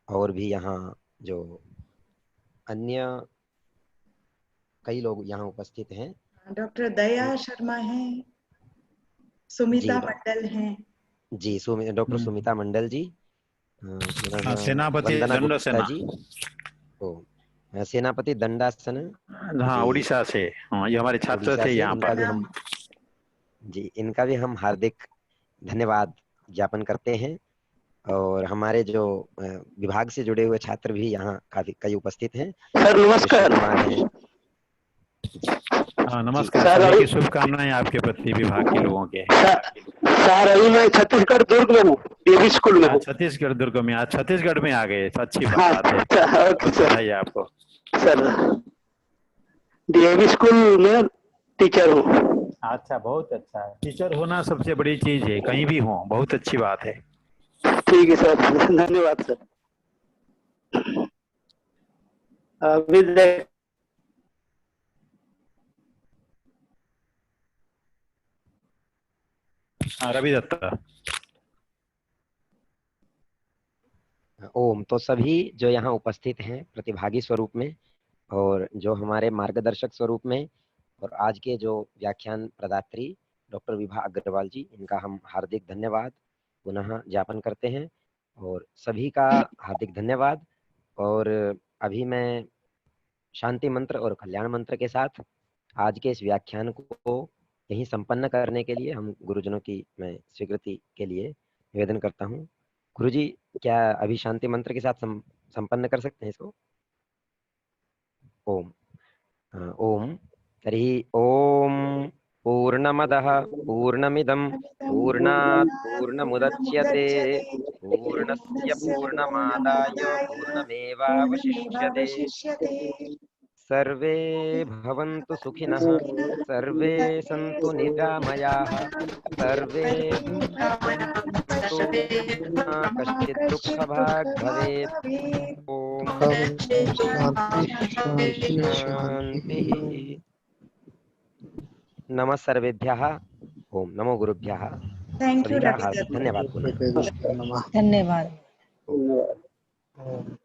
और भी यहाँ जो अन्य कई लोग यहाँ उपस्थित हैं। डॉक्टर दया शर्मा हैं, सुमिता मंडल हैं जी, डॉक्टर सुमिता मंडल जी, सेनापति वंदना गुप्ता दंडासन जी, सेनापति दंडासन, हाँ उड़ीसा से, हाँ ये हमारे छात्र थे यहाँ पर। इनका भी हम हार्दिक धन्यवाद ज्ञापन करते हैं। और हमारे जो विभाग से जुड़े हुए छात्र भी यहाँ काफी कई उपस्थित हैं। सर नमस्कार। हाँ नमस्कार, सर, सभी अभी की शुभकामनाएं आपके प्रति विभाग के लोगों के। सर अभी मैं छत्तीसगढ़ दुर्ग में हूँ, डीएवी स्कूल में हूँ। छत्तीसगढ़ दुर्ग में, आज छत्तीसगढ़ में आ गए तो अच्छी हाँ बात है, ओके सर। बधाई आपको। सर डीएवी स्कूल में टीचर हूँ। अच्छा, बहुत अच्छा है, टीचर होना सबसे बड़ी चीज है, कहीं भी हो बहुत अच्छी बात है। ठीक है सर, धन्यवाद सर। अभी देख रवि दत्ता। ओम। तो सभी जो यहाँ उपस्थित हैं प्रतिभागी स्वरूप में और जो हमारे मार्गदर्शक स्वरूप में, और आज के जो व्याख्यान प्रदात्री डॉक्टर विभा अग्रवाल जी, इनका हम हार्दिक धन्यवाद पुनः ज्ञापन करते हैं, और सभी का हार्दिक धन्यवाद। और अभी मैं शांति मंत्र और कल्याण मंत्र के साथ आज के इस व्याख्यान को यहीं संपन्न करने के लिए हम गुरुजनों की मैं स्वीकृति के लिए निवेदन करता हूँ। गुरुजी, क्या अभी शांति मंत्र के साथ संपन्न कर सकते हैं इसको? ओम। ओम। तर्हि ओम पूर्णमदः पूर्णमिदं पूर्णात् पूर्णमुदच्यते पूर्णस्य पूर्णमादाय पूर्णमेवावशिष्यते। सर्वे भवन्तु सुखिनः, सर्वे सन्तु निरामयाः, सर्वे भवन्तु मा कश्चित् दुःखभाग् भवेत्। ओम शान्तिः। नमः सर्वेभ्यः। ओम नमो गुरुभ्यः। थैंक यू सभी का रवि हार्दिक दत्ता। धन्यवाद पुनः। धन्यवाद। धन्यवाद।